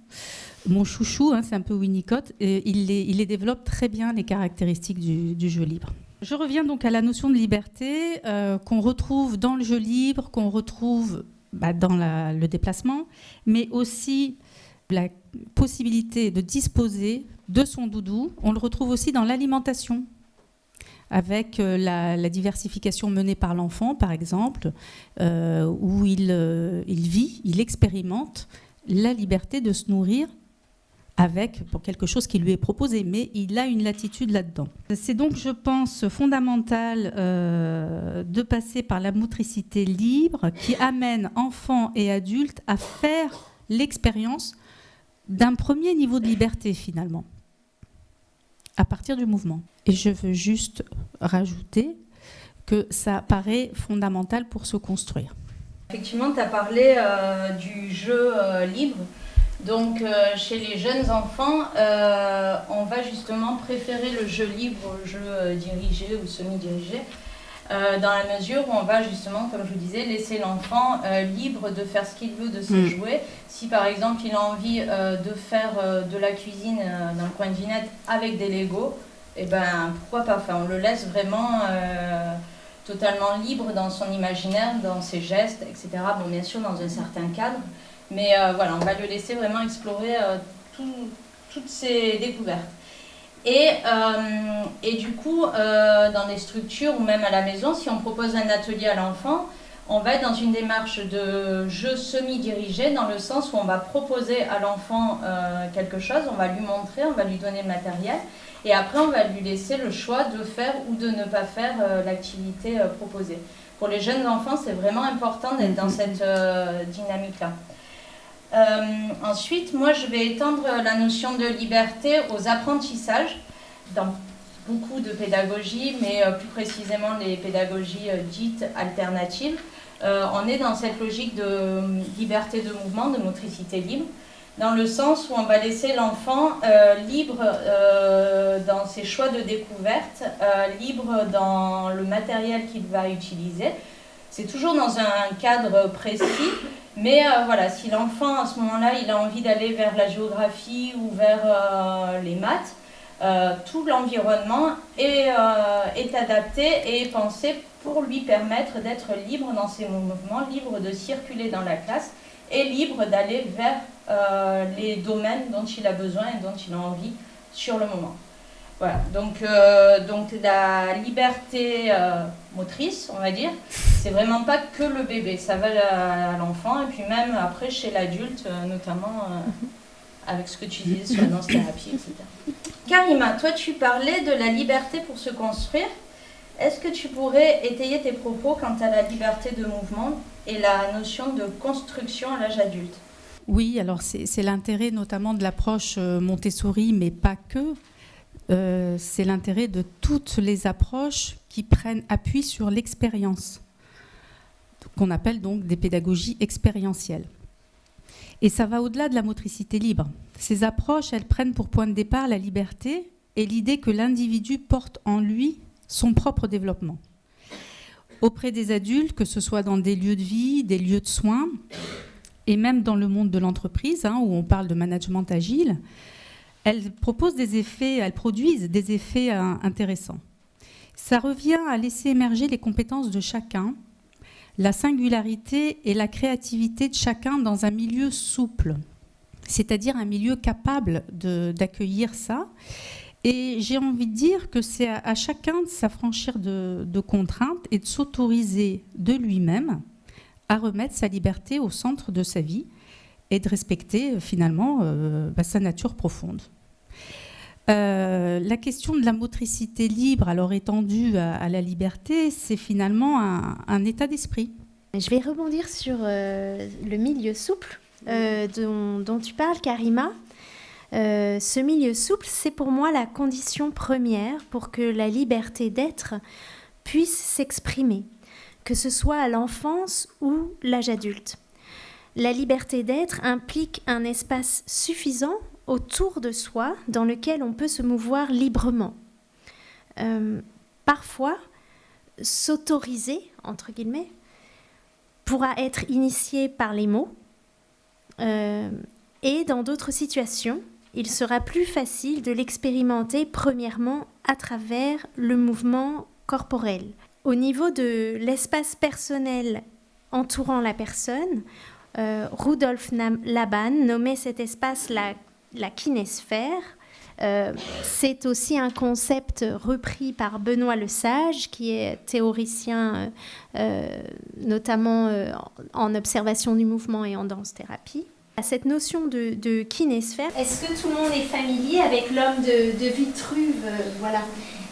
mon chouchou, hein, c'est un peu Winnicott, et il les développe très bien, les caractéristiques du jeu libre. Je reviens donc à la notion de liberté qu'on retrouve dans le jeu libre, qu'on retrouve dans le déplacement, mais aussi la possibilité de disposer de son doudou. On le retrouve aussi dans l'alimentation, avec la diversification menée par l'enfant, par exemple, où il vit, il expérimente la liberté de se nourrir pour quelque chose qui lui est proposé, mais il a une latitude là-dedans. C'est donc, je pense, fondamental de passer par la motricité libre qui amène enfants et adultes à faire l'expérience d'un premier niveau de liberté, finalement, à partir du mouvement. Et je veux juste rajouter que ça paraît fondamental pour se construire. Effectivement, tu as parlé du jeu libre. Donc, chez les jeunes enfants, on va justement préférer le jeu libre au jeu dirigé ou semi-dirigé, dans la mesure où on va justement, comme je vous disais, laisser l'enfant libre de faire ce qu'il veut de ses jouets. Si par exemple il a envie de faire de la cuisine dans le coin de Ginette avec des Legos, eh ben pourquoi pas, enfin, on le laisse vraiment totalement libre dans son imaginaire, dans ses gestes, etc. Bon, bien sûr dans un certain cadre, mais voilà, on va le laisser vraiment explorer toutes ces découvertes. Et du coup, dans des structures ou même à la maison, si on propose un atelier à l'enfant, on va être dans une démarche de jeu semi-dirigé, dans le sens où on va proposer à l'enfant quelque chose, on va lui montrer, on va lui donner le matériel, et après on va lui laisser le choix de faire ou de ne pas faire l'activité proposée. Pour les jeunes enfants, c'est vraiment important d'être dans cette dynamique-là. Ensuite, moi je vais étendre la notion de liberté aux apprentissages dans beaucoup de pédagogies, mais plus précisément les pédagogies dites alternatives. On est dans cette logique de liberté de mouvement, de motricité libre, dans le sens où on va laisser l'enfant libre dans ses choix de découverte, libre dans le matériel qu'il va utiliser. C'est toujours dans un cadre précis, mais voilà, si l'enfant à ce moment-là il a envie d'aller vers la géographie ou vers les maths, tout l'environnement est adapté et est pensé pour lui permettre d'être libre dans ses mouvements, libre de circuler dans la classe et libre d'aller vers les domaines dont il a besoin et dont il a envie sur le moment. Voilà, donc la liberté motrice, on va dire, c'est vraiment pas que le bébé, ça va à l'enfant et puis même après chez l'adulte, notamment avec ce que tu disais sur la danse-thérapie, etc. Karima, toi tu parlais de la liberté pour se construire. Est-ce que tu pourrais étayer tes propos quant à la liberté de mouvement et la notion de construction à l'âge adulte ? Oui, alors c'est l'intérêt notamment de l'approche Montessori, mais pas que. C'est l'intérêt de toutes les approches qui prennent appui sur l'expérience, qu'on appelle donc des pédagogies expérientielles. Et ça va au-delà de la motricité libre. Ces approches, elles prennent pour point de départ la liberté et l'idée que l'individu porte en lui son propre développement. Auprès des adultes, que ce soit dans des lieux de vie, des lieux de soins, et même dans le monde de l'entreprise, où on parle de management agile, elles produisent des effets intéressants. Ça revient à laisser émerger les compétences de chacun, la singularité et la créativité de chacun dans un milieu souple, c'est-à-dire un milieu capable d'accueillir ça. Et j'ai envie de dire que c'est à chacun de s'affranchir de contraintes et de s'autoriser de lui-même à remettre sa liberté au centre de sa vie et de respecter finalement sa nature profonde. La question de la motricité libre, alors étendue à la liberté, c'est finalement un état d'esprit. Je vais rebondir sur le milieu souple dont tu parles, Karima. Ce milieu souple, c'est pour moi la condition première pour que la liberté d'être puisse s'exprimer, que ce soit à l'enfance ou l'âge adulte. La liberté d'être implique un espace suffisant autour de soi dans lequel on peut se mouvoir librement. Parfois, s'autoriser, entre guillemets, pourra être initié par les mots, et dans d'autres situations, il sera plus facile de l'expérimenter premièrement à travers le mouvement corporel. Au niveau de l'espace personnel entourant la personne, Rudolf Laban nommait cet espace la kinésphère. C'est aussi un concept repris par Benoît Lesage, qui est théoricien notamment en observation du mouvement et en danse-thérapie. Cette notion de kinésphère, est-ce que tout le monde est familier avec l'homme de Vitruve, voilà.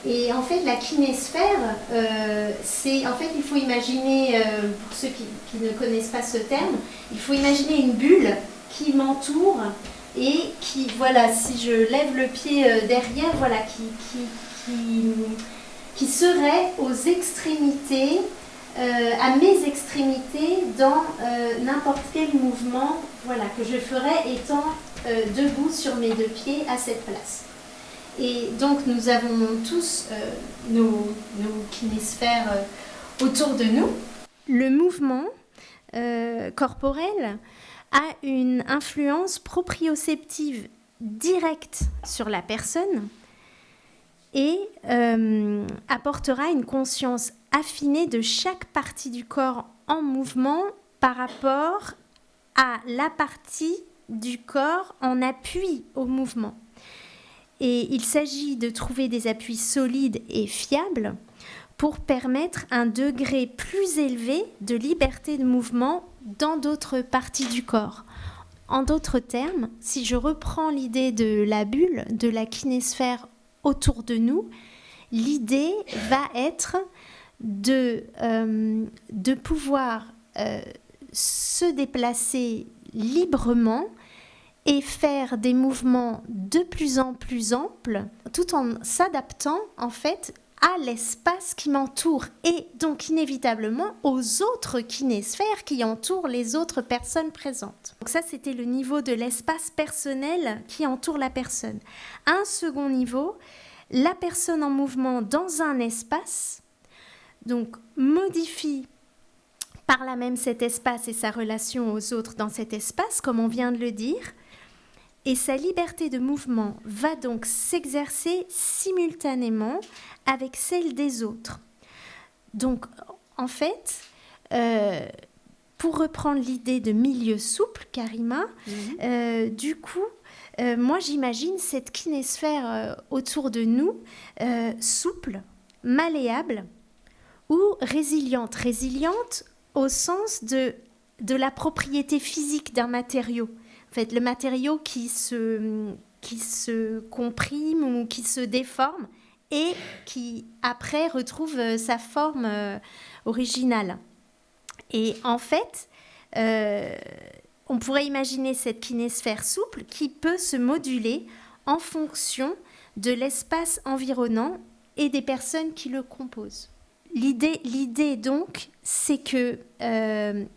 Et en fait, la kinésphère, il faut imaginer, pour ceux qui ne connaissent pas ce terme, il faut imaginer une bulle qui m'entoure et qui, voilà, si je lève le pied derrière, voilà, qui serait aux extrémités, à mes extrémités, dans n'importe quel mouvement, voilà, que je ferais étant debout sur mes deux pieds à cette place. Et donc nous avons tous nos kinésphères autour de nous. Le mouvement corporel a une influence proprioceptive directe sur la personne et apportera une conscience affinée de chaque partie du corps en mouvement par rapport à la partie du corps en appui au mouvement. Et il s'agit de trouver des appuis solides et fiables pour permettre un degré plus élevé de liberté de mouvement dans d'autres parties du corps. En d'autres termes, si je reprends l'idée de la bulle, de la kinésphère autour de nous, l'idée va être de pouvoir se déplacer librement et faire des mouvements de plus en plus amples, tout en s'adaptant en fait à l'espace qui m'entoure et donc inévitablement aux autres kinésphères qui entourent les autres personnes présentes. Donc ça, c'était le niveau de l'espace personnel qui entoure la personne. Un second niveau, la personne en mouvement dans un espace, donc modifie par là même cet espace et sa relation aux autres dans cet espace, comme on vient de le dire, et sa liberté de mouvement va donc s'exercer simultanément avec celle des autres. Donc, en fait, pour reprendre l'idée de milieu souple, Karima, du coup, moi j'imagine cette kinésphère autour de nous, souple, malléable ou résiliente. Résiliente au sens de la propriété physique d'un matériau. En fait, le matériau qui se comprime ou qui se déforme et qui, après, retrouve sa forme originale. Et en fait, on pourrait imaginer cette kinésphère souple qui peut se moduler en fonction de l'espace environnant et des personnes qui le composent. L'idée donc, c'est que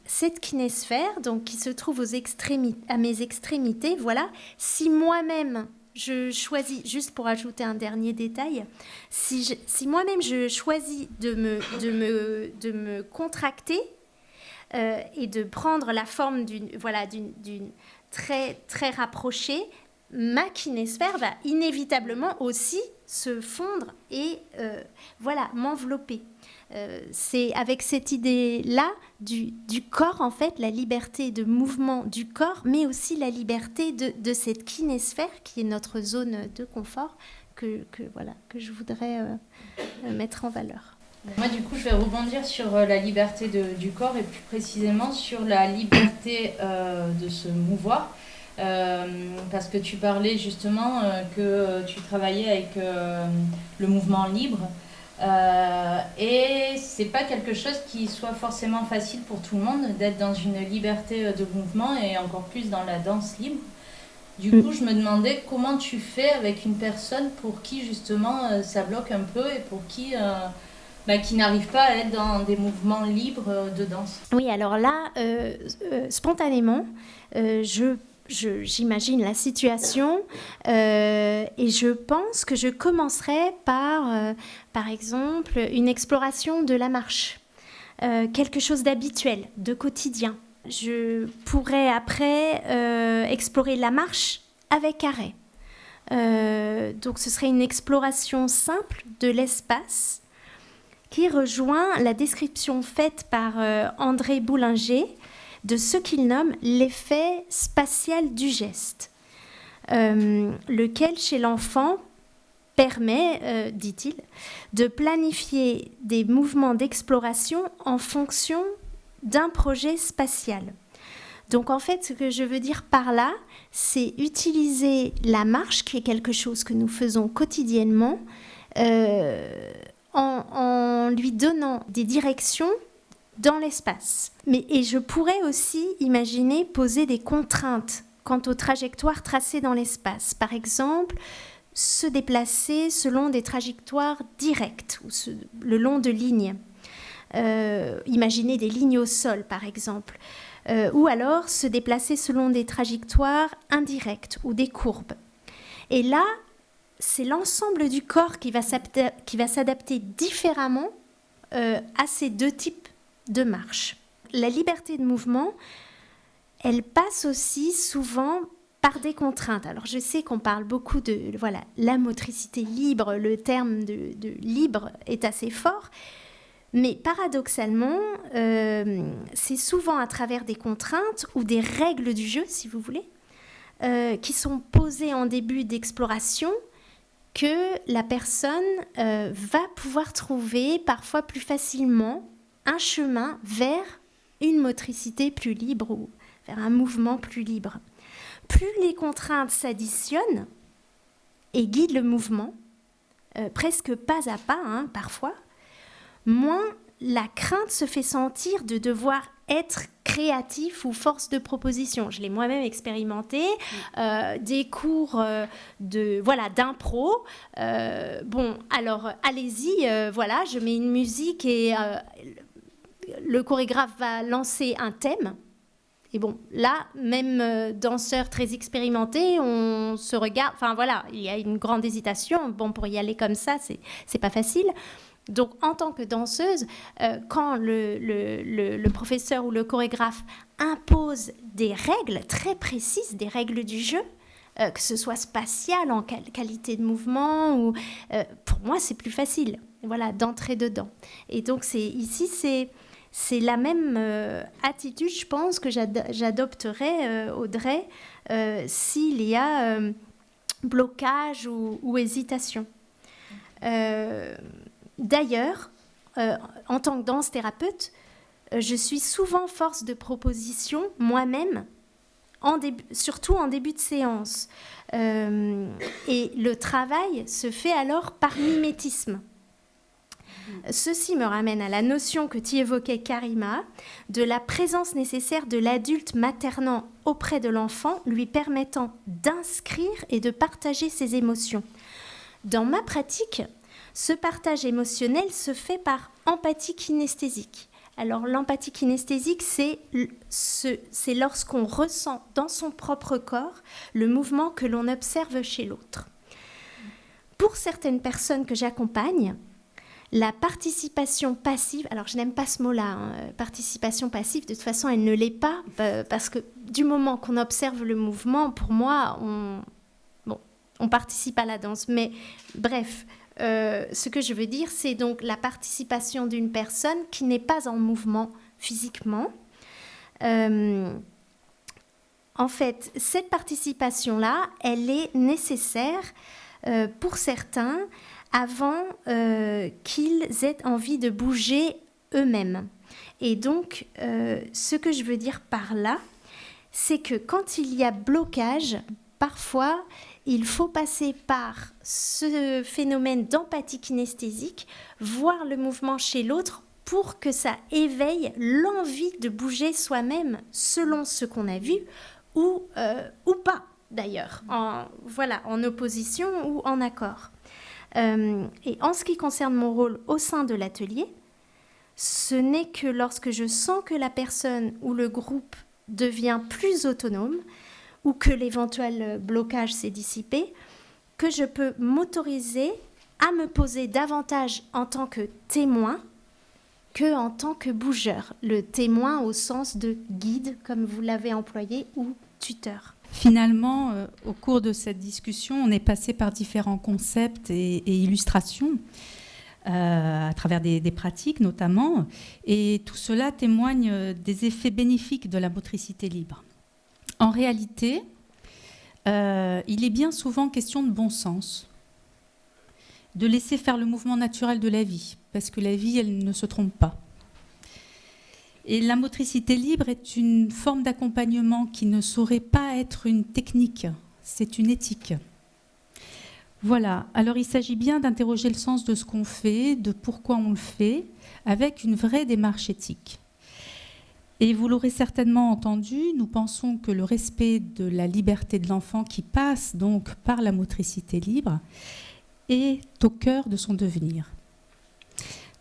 cette kinésphère, donc, qui se trouve à mes extrémités, voilà, si moi-même je choisis, juste pour ajouter un dernier détail, si moi-même je choisis de me contracter et de prendre la forme d'une très, très rapprochée, ma kinésphère va inévitablement aussi se fondre et m'envelopper. C'est avec cette idée-là du corps, en fait, la liberté de mouvement du corps, mais aussi la liberté de cette kinésphère qui est notre zone de confort que je voudrais mettre en valeur. Moi, du coup, je vais rebondir sur la liberté du corps et plus précisément sur la liberté de se mouvoir. Parce que tu parlais justement que tu travaillais avec le mouvement libre. Et c'est pas quelque chose qui soit forcément facile pour tout le monde d'être dans une liberté de mouvement et encore plus dans la danse libre. Du coup, je me demandais comment tu fais avec une personne pour qui justement ça bloque un peu et pour qui n'arrive pas à être dans des mouvements libres de danse. Oui, alors là, spontanément, je j'imagine la situation et je pense que je commencerai par exemple, une exploration de la marche, quelque chose d'habituel, de quotidien. Je pourrais après explorer la marche avec arrêt. Donc ce serait une exploration simple de l'espace qui rejoint la description faite par André Boulanger de ce qu'il nomme l'effet spatial du geste, lequel chez l'enfant permet, dit-il, de planifier des mouvements d'exploration en fonction d'un projet spatial. Donc en fait, ce que je veux dire par là, c'est utiliser la marche, qui est quelque chose que nous faisons quotidiennement, en lui donnant des directions dans l'espace. Et je pourrais aussi imaginer poser des contraintes quant aux trajectoires tracées dans l'espace. Par exemple, se déplacer selon des trajectoires directes ou le long de lignes. Imaginer des lignes au sol, par exemple. Ou alors se déplacer selon des trajectoires indirectes ou des courbes. Et là, c'est l'ensemble du corps qui va s'adapter différemment à ces deux types de marche. La liberté de mouvement, elle passe aussi souvent par des contraintes. Alors je sais qu'on parle beaucoup de la motricité libre, le terme de libre est assez fort, mais paradoxalement, c'est souvent à travers des contraintes ou des règles du jeu, si vous voulez, qui sont posées en début d'exploration, que la personne va pouvoir trouver parfois plus facilement un chemin vers une motricité plus libre ou vers un mouvement plus libre. Plus les contraintes s'additionnent et guident le mouvement, presque pas à pas, parfois, moins la crainte se fait sentir de devoir être créatif ou force de proposition. Je l'ai moi-même expérimenté, des cours d'impro. Alors allez-y, je mets une musique et le chorégraphe va lancer un thème. Et bon, là, même danseur très expérimenté, on se regarde. Il y a une grande hésitation. Bon, pour y aller comme ça, c'est pas facile. Donc, en tant que danseuse, quand le professeur ou le chorégraphe impose des règles très précises, des règles du jeu, que ce soit spatial, en qualité de mouvement, ou pour moi, c'est plus facile, d'entrer dedans. Et donc, c'est la même attitude, je pense, que j'adopterais, Audrey, s'il y a blocage ou hésitation. D'ailleurs, en tant que danse-thérapeute, je suis souvent force de proposition moi-même, surtout en début de séance. Et le travail se fait alors par mimétisme. Ceci me ramène à la notion que tu évoquais, Karima, de la présence nécessaire de l'adulte maternant auprès de l'enfant, lui permettant d'inscrire et de partager ses émotions. Dans ma pratique, ce partage émotionnel se fait par empathie kinesthésique. Alors l'empathie kinesthésique, c'est lorsqu'on ressent dans son propre corps le mouvement que l'on observe chez l'autre. Pour certaines personnes que j'accompagne, la participation passive, alors je n'aime pas ce mot-là, participation passive, de toute façon elle ne l'est pas, parce que du moment qu'on observe le mouvement, pour moi, on participe à la danse. Mais bref, ce que je veux dire, c'est donc la participation d'une personne qui n'est pas en mouvement physiquement. En fait, cette participation-là, elle est nécessaire pour certains avant qu'ils aient envie de bouger eux-mêmes. Et donc, ce que je veux dire par là, c'est que quand il y a blocage, parfois, il faut passer par ce phénomène d'empathie kinesthésique, voir le mouvement chez l'autre pour que ça éveille l'envie de bouger soi-même selon ce qu'on a vu ou pas d'ailleurs, en opposition ou en accord. Et en ce qui concerne mon rôle au sein de l'atelier, ce n'est que lorsque je sens que la personne ou le groupe devient plus autonome, ou que l'éventuel blocage s'est dissipé, que je peux m'autoriser à me poser davantage en tant que témoin que en tant que bougeur. Le témoin au sens de guide, comme vous l'avez employé, ou tuteur. Finalement, au cours de cette discussion, on est passé par différents concepts et illustrations, à travers des pratiques notamment, et tout cela témoigne des effets bénéfiques de la motricité libre. En réalité, il est bien souvent question de bon sens, de laisser faire le mouvement naturel de la vie, parce que la vie, elle ne se trompe pas. Et la motricité libre est une forme d'accompagnement qui ne saurait pas être une technique, c'est une éthique. Voilà, alors il s'agit bien d'interroger le sens de ce qu'on fait, de pourquoi on le fait, avec une vraie démarche éthique. Et vous l'aurez certainement entendu, nous pensons que le respect de la liberté de l'enfant, qui passe donc par la motricité libre, est au cœur de son devenir.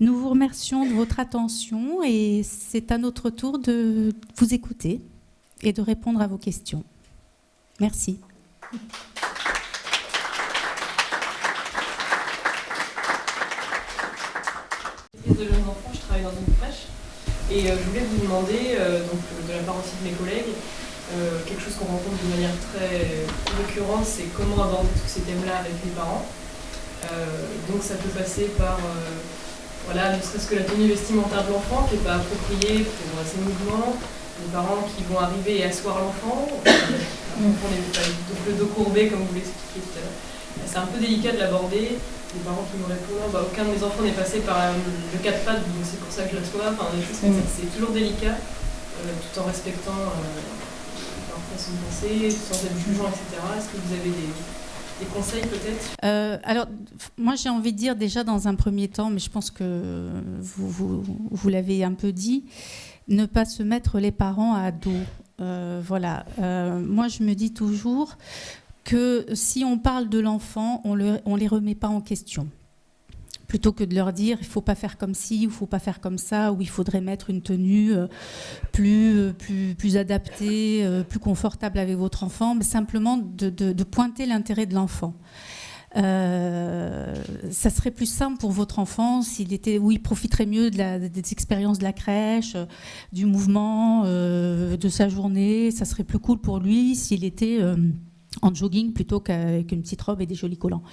Nous vous remercions de votre attention et c'est à notre tour de vous écouter et de répondre à vos questions. Merci. De jeunes enfants, je travaille dans une crèche et je voulais vous demander, donc, de la part aussi de mes collègues, quelque chose qu'on rencontre de manière très récurrente, c'est comment aborder tous ces thèmes-là avec les parents. Donc ça peut passer par voilà, ne serait-ce que la tenue vestimentaire de l'enfant qui n'est pas appropriée pour ses mouvements, les parents qui vont arriver et asseoir l'enfant, donc le dos courbé comme vous l'expliquiez tout à l'heure. C'est un peu délicat de l'aborder. Les parents qui me répondent aucun de mes enfants n'est passé par le 4 pattes, donc c'est pour ça que je l'assois. Enfin, c'est toujours délicat, tout en respectant leur façon de penser, sans être jugeant, etc. Est-ce que vous avez des conseils peut-être? Alors, moi j'ai envie de dire déjà dans un premier temps, mais je pense que vous l'avez un peu dit, ne pas se mettre les parents à dos. Voilà. Moi je me dis toujours que si on parle de l'enfant, on les remet pas en question. Plutôt que de leur dire il ne faut pas faire comme ci, ou il ne faut pas faire comme ça, ou il faudrait mettre une tenue plus adaptée, plus confortable avec votre enfant, mais simplement de pointer l'intérêt de l'enfant. Ça serait plus simple pour votre enfant où il profiterait mieux des expériences de la crèche, du mouvement, de sa journée. Ça serait plus cool pour lui s'il était en jogging plutôt qu'avec une petite robe et des jolis collants.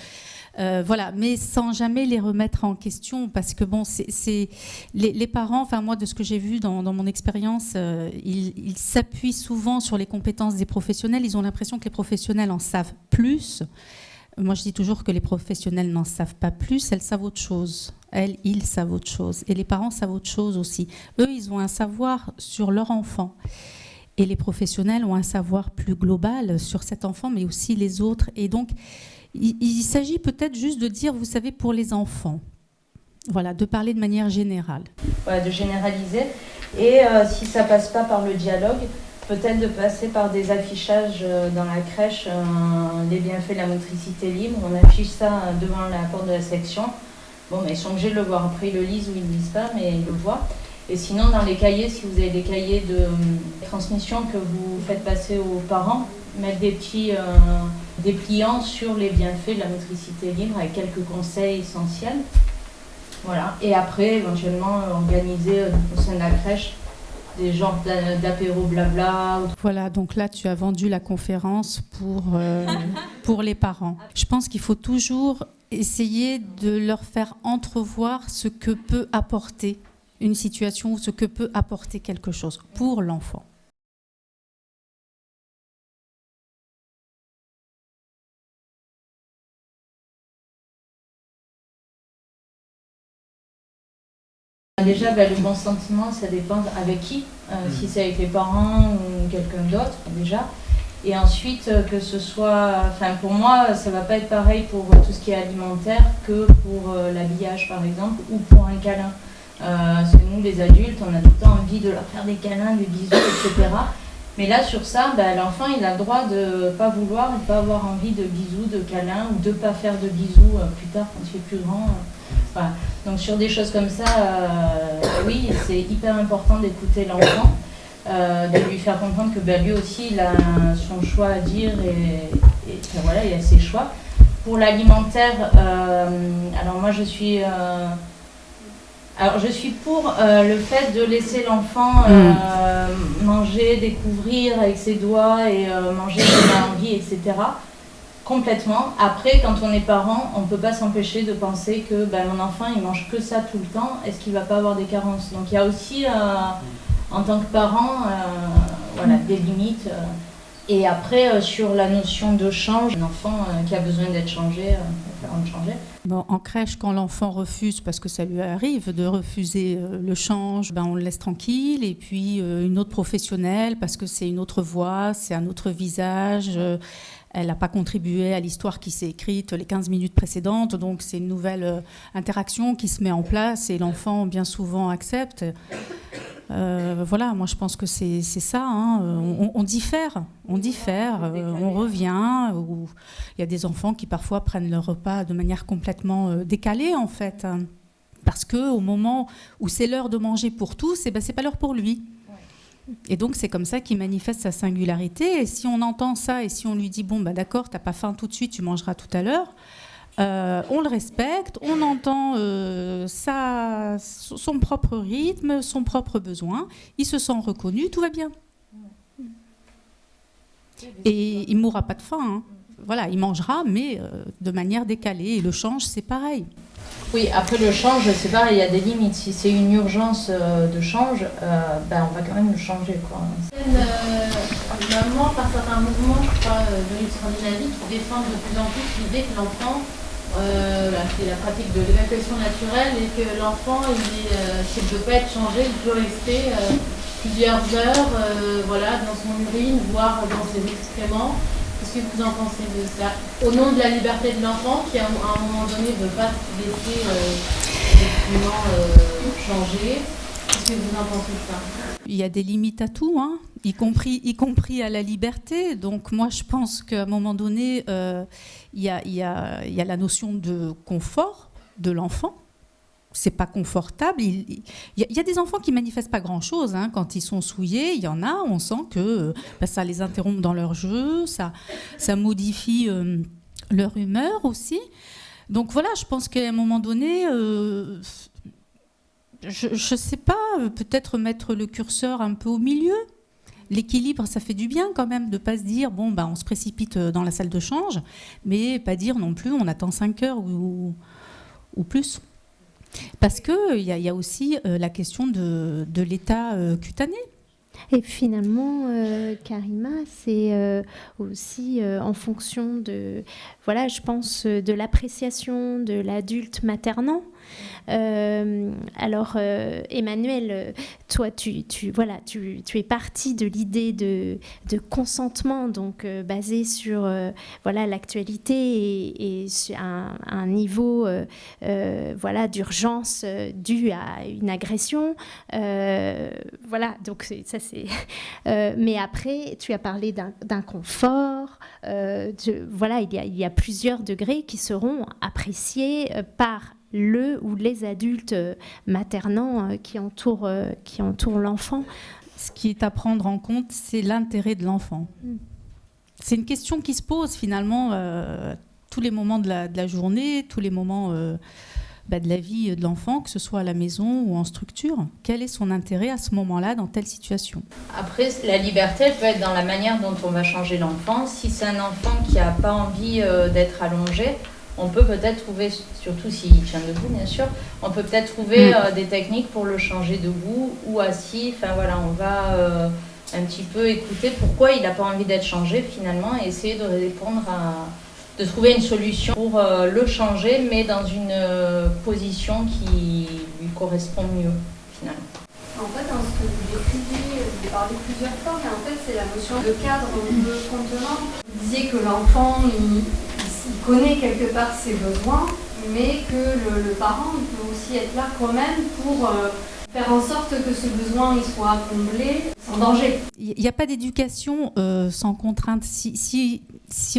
Voilà, mais sans jamais les remettre en question, parce que bon, les parents, enfin moi de ce que j'ai vu dans mon expérience, ils s'appuient souvent sur les compétences des professionnels. Ils ont l'impression que les professionnels en savent plus. Moi je dis toujours que les professionnels n'en savent pas plus, elles savent autre chose. Ils savent autre chose. Et les parents savent autre chose aussi. Eux, ils ont un savoir sur leur enfant. Et les professionnels ont un savoir plus global sur cet enfant, mais aussi les autres. Et donc, il s'agit peut-être juste de dire, vous savez, pour les enfants, voilà, de parler de manière générale. Voilà, de généraliser. Et si ça passe pas par le dialogue, peut-être de passer par des affichages dans la crèche, les bienfaits de la motricité libre. On affiche ça devant la porte de la section. Bon, mais ils sont obligés de le voir. Après, ils le lisent ou ils ne lisent pas, mais ils le voient. Et sinon, dans les cahiers, si vous avez des cahiers de transmission que vous faites passer aux parents, mettre des petits dépliants sur les bienfaits de la motricité libre avec quelques conseils essentiels. Voilà. Et après, éventuellement, organiser au sein de la crèche des genres d'apéro blabla. Voilà, donc là, tu as vendu la conférence pour les parents. Je pense qu'il faut toujours essayer de leur faire entrevoir ce que peut apporter une situation, ou ce que peut apporter quelque chose pour l'enfant. Déjà, le bon sentiment, ça dépend avec qui. Si c'est avec les parents ou quelqu'un d'autre, déjà. Et ensuite, que ce soit... Enfin, pour moi, ça ne va pas être pareil pour tout ce qui est alimentaire que pour l'habillage, par exemple, ou pour un câlin. Parce que nous, les adultes, on a tout le temps envie de leur faire des câlins, des bisous, etc. Mais là, sur ça, l'enfant, il a le droit de ne pas vouloir, de ne pas avoir envie de bisous, de câlins, ou de ne pas faire de bisous plus tard, quand il est plus grand. Voilà. Donc sur des choses comme ça, oui, c'est hyper important d'écouter l'enfant. de lui faire comprendre que lui aussi il a son choix à dire et voilà, il a ses choix. Pour l'alimentaire, alors moi je suis pour le fait de laisser l'enfant manger, découvrir avec ses doigts et manger comme il a envie, etc. Complètement. Après, quand on est parent, on ne peut pas s'empêcher de penser que mon enfant il mange que ça tout le temps, est-ce qu'il ne va pas avoir des carences? Donc il y a aussi en tant que parent des limites. Et après, sur la notion de change, un enfant qui a besoin d'être changé, il va falloir le changer. Bon, en crèche, quand l'enfant refuse, parce que ça lui arrive de refuser le change, on le laisse tranquille. Et puis une autre professionnelle, parce que c'est une autre voix, c'est un autre visage. Elle n'a pas contribué à l'histoire qui s'est écrite les 15 minutes précédentes. Donc c'est une nouvelle interaction qui se met en place et l'enfant bien souvent accepte. Voilà, moi je pense que c'est ça. On diffère, on revient. Il y a des enfants qui parfois prennent leur repas de manière complètement décalée en fait, parce que au moment où c'est l'heure de manger pour tous, c'est pas l'heure pour lui. Et donc c'est comme ça qu'il manifeste sa singularité. Et si on entend ça et si on lui dit d'accord, t'as pas faim tout de suite, tu mangeras tout à l'heure. On le respecte, on entend son propre rythme, son propre besoin, il se sent reconnu, tout va bien. Et il ne mourra pas de faim. Hein. Voilà, il mangera, mais de manière décalée. Et le change, c'est pareil. Oui, après le change, c'est pareil, il y a des limites. Si c'est une urgence de change, on va quand même le changer. Maman, par certains mouvements, je crois, de l'Ukraine, qui défendent de plus en plus l'idée que l'enfant c'est la pratique de l'évacuation naturelle et que l'enfant, s'il ne veut pas être changé, il peut rester plusieurs heures dans son urine, voire dans ses excréments. Qu'est-ce que vous en pensez de ça? Au nom de la liberté de l'enfant qui, à un moment donné, ne veut pas se laisser effectivement changer. Qu'est-ce que vous en pensez de ça? Il y a des limites à tout, y compris à la liberté. Donc moi, je pense qu'à un moment donné, il y a la notion de confort de l'enfant. C'est pas confortable. Il y a des enfants qui manifestent pas grand-chose quand ils sont souillés. Il y en a, on sent que ça les interrompt dans leur jeu, ça modifie leur humeur aussi. Donc voilà, je pense qu'à un moment donné... Je ne sais pas, peut-être mettre le curseur un peu au milieu. L'équilibre, ça fait du bien quand même de ne pas se dire, on se précipite dans la salle de change, mais pas dire non plus, on attend 5 heures ou plus. Parce qu'il y a aussi la question de l'état cutané. Et finalement, Karima, c'est aussi en fonction de, je pense, de l'appréciation de l'adulte maternant. Alors, Emmanuel, toi, tu es partie de l'idée de consentement, donc basé sur l'actualité et sur un niveau d'urgence dû à une agression. Donc ça c'est. Mais après, tu as parlé d'un confort. Il y a plusieurs degrés qui seront appréciés par le ou les adultes maternants qui entourent l'enfant. Ce qui est à prendre en compte, c'est l'intérêt de l'enfant. C'est une question qui se pose finalement tous les moments de la journée, tous les moments de la vie de l'enfant, que ce soit à la maison ou en structure. Quel est son intérêt à ce moment-là dans telle situation? Après, la liberté, elle peut être dans la manière dont on va changer l'enfant. Si c'est un enfant qui n'a pas envie d'être allongé, on peut peut-être trouver, surtout s'il tient debout bien sûr, on peut peut-être trouver des techniques pour le changer debout ou assis. On va un petit peu écouter pourquoi il n'a pas envie d'être changé finalement et essayer de répondre de trouver une solution pour le changer, mais dans une position qui lui correspond mieux finalement. En fait, dans ce que vous décrivez, vous parlez plusieurs fois, mais en fait c'est la notion de cadre un peu contenant. Vous disiez que l'enfant, il connaît quelque part ses besoins, mais que le parent il peut aussi être là quand même pour faire en sorte que ce besoin il soit comblé sans danger. Il n'y a pas d'éducation sans contrainte. Si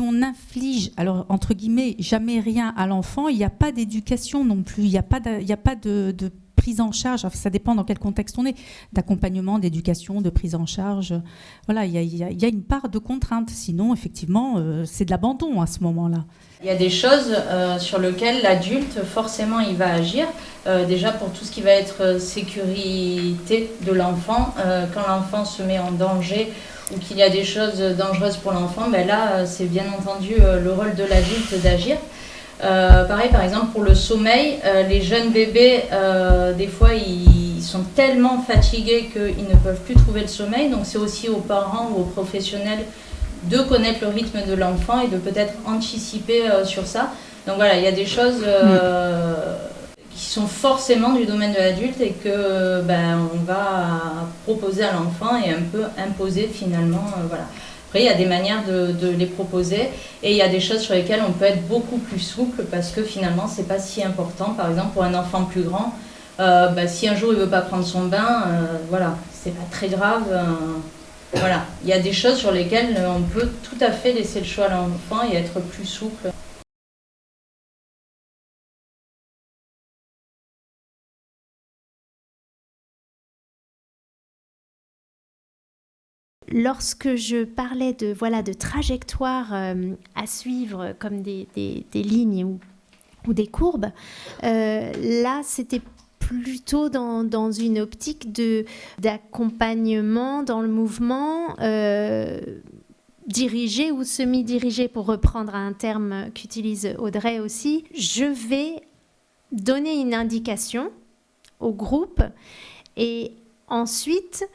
on n'inflige, alors entre guillemets, jamais rien à l'enfant, il n'y a pas d'éducation non plus. Il n'y a pas de prise en charge, enfin, ça dépend dans quel contexte on est, d'accompagnement, d'éducation, de prise en charge. Voilà, il y a une part de contrainte. Sinon, effectivement, c'est de l'abandon à ce moment-là. Il y a des choses sur lesquelles l'adulte, forcément, il va agir. Déjà pour tout ce qui va être sécurité de l'enfant. Quand l'enfant se met en danger ou qu'il y a des choses dangereuses pour l'enfant, ben là, c'est bien entendu le rôle de l'adulte d'agir. Pareil, par exemple, pour le sommeil, les jeunes bébés, des fois, ils sont tellement fatigués qu'ils ne peuvent plus trouver le sommeil. Donc, c'est aussi aux parents ou aux professionnels de connaître le rythme de l'enfant et de peut-être anticiper sur ça. Donc voilà, il y a des choses qui sont forcément du domaine de l'adulte et que on va proposer à l'enfant et un peu imposer finalement. Voilà. Après, il y a des manières de les proposer et il y a des choses sur lesquelles on peut être beaucoup plus souple parce que finalement, c'est pas si important. Par exemple, pour un enfant plus grand, si un jour il veut pas prendre son bain, voilà, c'est pas très grave. Voilà, il y a des choses sur lesquelles on peut tout à fait laisser le choix à l'enfant et être plus souple. Lorsque je parlais de trajectoires à suivre comme des lignes ou des courbes, là c'était plutôt dans une optique d'accompagnement dans le mouvement dirigé ou semi-dirigé, pour reprendre un terme qu'utilise Audrey aussi. Je vais donner une indication au groupe et ensuite,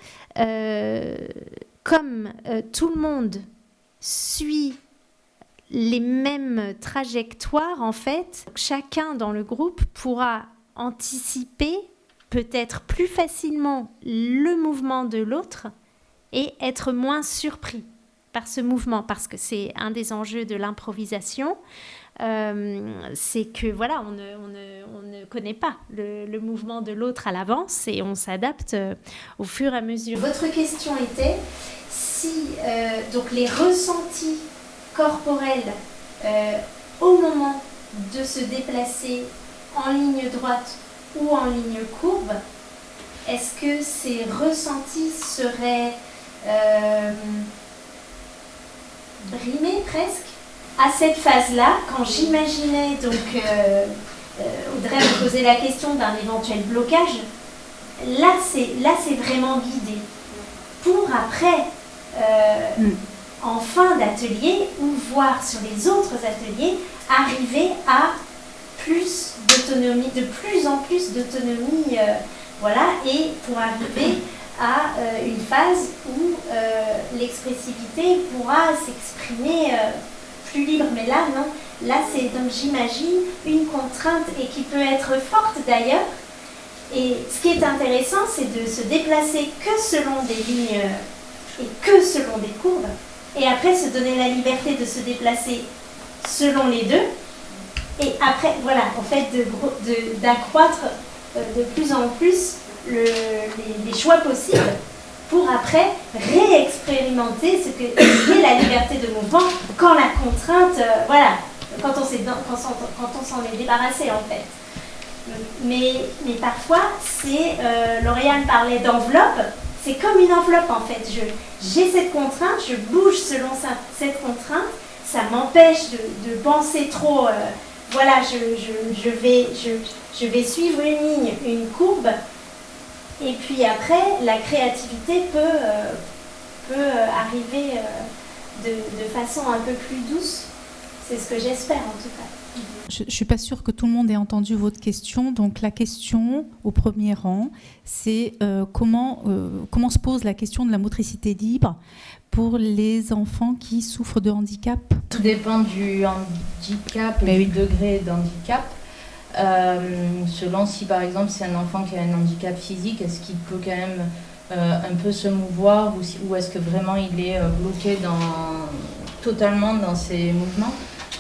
comme tout le monde suit les mêmes trajectoires, en fait, chacun dans le groupe pourra anticiper peut-être plus facilement le mouvement de l'autre et être moins surpris par ce mouvement, parce que c'est un des enjeux de l'improvisation. C'est que voilà, on ne connaît pas le mouvement de l'autre à l'avance et on s'adapte au fur et à mesure. Votre question était si donc les ressentis corporels au moment de se déplacer en ligne droite ou en ligne courbe, est-ce que ces ressentis seraient brimés presque? À cette phase-là, quand j'imaginais, donc Audrey me posait la question d'un éventuel blocage, là c'est vraiment guidé. Pour après, en fin d'atelier, ou voire sur les autres ateliers, arriver à plus d'autonomie, de plus en plus d'autonomie, voilà, et pour arriver à une phase où l'expressivité pourra s'exprimer plus libre. Mais là, non. Là, c'est donc, j'imagine, une contrainte et qui peut être forte d'ailleurs. Et ce qui est intéressant, c'est de se déplacer que selon des lignes et que selon des courbes. Et après, se donner la liberté de se déplacer selon les deux. Et après, voilà, en fait, d'accroître de plus en plus les choix possibles pour après réexpérimenter ce qu'est la liberté de mouvement quand la contrainte, voilà, quand on s'en est débarrassé en fait. Mais parfois, Lauriane parlait d'enveloppe, c'est comme une enveloppe en fait. J'ai cette contrainte, je bouge selon cette contrainte, ça m'empêche de penser trop, voilà, je vais suivre une ligne, une courbe. Et puis après, la créativité peut arriver de façon un peu plus douce. C'est ce que j'espère en tout cas. Je ne suis pas sûre que tout le monde ait entendu votre question. Donc la question au premier rang, c'est comment se pose la question de la motricité libre pour les enfants qui souffrent de handicap? Tout dépend du handicap et du degré d'handicap. Selon si par exemple c'est un enfant qui a un handicap physique, est-ce qu'il peut quand même un peu se mouvoir ou est-ce que vraiment il est bloqué totalement dans ses mouvements?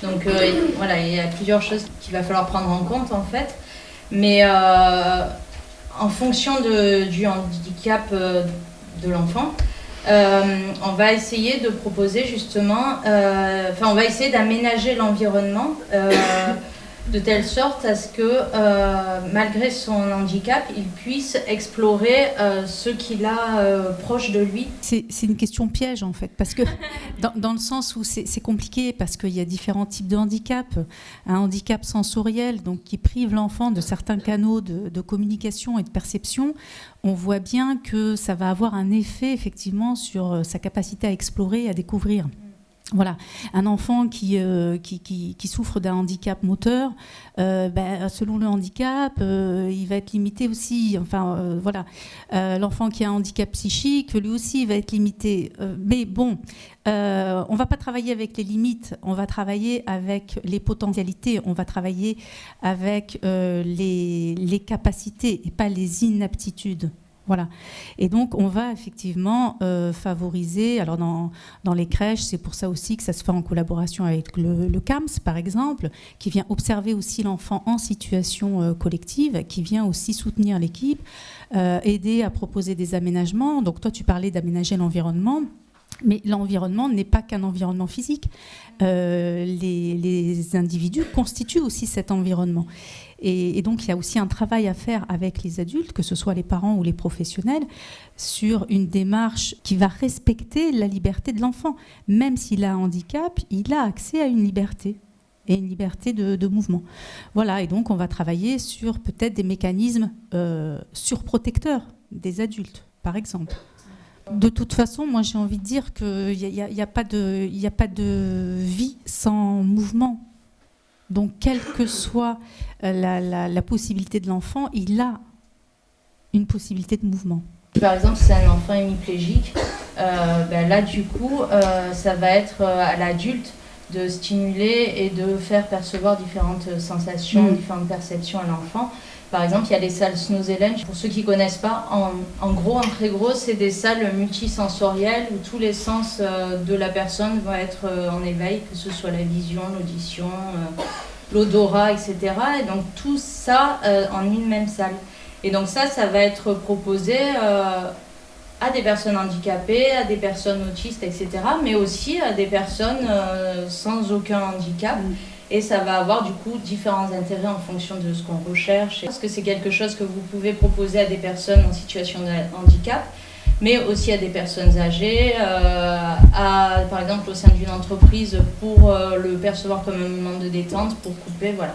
Donc voilà, il y a plusieurs choses qu'il va falloir prendre en compte en fait. Mais en fonction du handicap de l'enfant, on va essayer de proposer justement, on va essayer d'aménager l'environnement de telle sorte à ce que, malgré son handicap, il puisse explorer ce qu'il a proche de lui. C'est une question piège, en fait, parce que dans le sens où c'est compliqué, parce qu'il y a différents types de handicap. Un handicap sensoriel, donc qui prive l'enfant de certains canaux de communication et de perception, on voit bien que ça va avoir un effet, effectivement, sur sa capacité à explorer et à découvrir. Voilà, un enfant qui souffre d'un handicap moteur, selon le handicap, il va être limité aussi. Enfin, voilà, l'enfant qui a un handicap psychique, lui aussi, il va être limité. Mais bon, on va pas travailler avec les limites, on va travailler avec les potentialités, on va travailler avec les capacités et pas les inaptitudes. Voilà. Et donc, on va effectivement favoriser, alors dans les crèches, c'est pour ça aussi que ça se fait en collaboration avec le CAMS, par exemple, qui vient observer aussi l'enfant en situation collective, qui vient aussi soutenir l'équipe, aider à proposer des aménagements. Donc, toi, tu parlais d'aménager l'environnement. Mais l'environnement n'est pas qu'un environnement physique. Les individus constituent aussi cet environnement. Et donc, il y a aussi un travail à faire avec les adultes, que ce soit les parents ou les professionnels, sur une démarche qui va respecter la liberté de l'enfant. Même s'il a un handicap, il a accès à une liberté et une liberté de mouvement. Voilà, et donc on va travailler sur peut-être des mécanismes surprotecteurs des adultes, par exemple. De toute façon, moi j'ai envie de dire qu'il n'y a pas de vie sans mouvement. Donc, quelle que soit la possibilité de l'enfant, il a une possibilité de mouvement. Par exemple, si c'est un enfant hémiplégique, là du coup, ça va être à l'adulte de stimuler et de faire percevoir différentes sensations, différentes perceptions à l'enfant. Par exemple, il y a les salles Snozelen. Pour ceux qui ne connaissent pas, en gros, en très gros, c'est des salles multisensorielles où tous les sens de la personne vont être en éveil, que ce soit la vision, l'audition, l'odorat, etc. Et donc tout ça en une même salle. Et donc ça va être proposé à des personnes handicapées, à des personnes autistes, etc. Mais aussi à des personnes sans aucun handicap. Et ça va avoir du coup différents intérêts en fonction de ce qu'on recherche. Parce que c'est quelque chose que vous pouvez proposer à des personnes en situation de handicap, mais aussi à des personnes âgées, par exemple au sein d'une entreprise pour le percevoir comme un moment de détente, pour couper, voilà.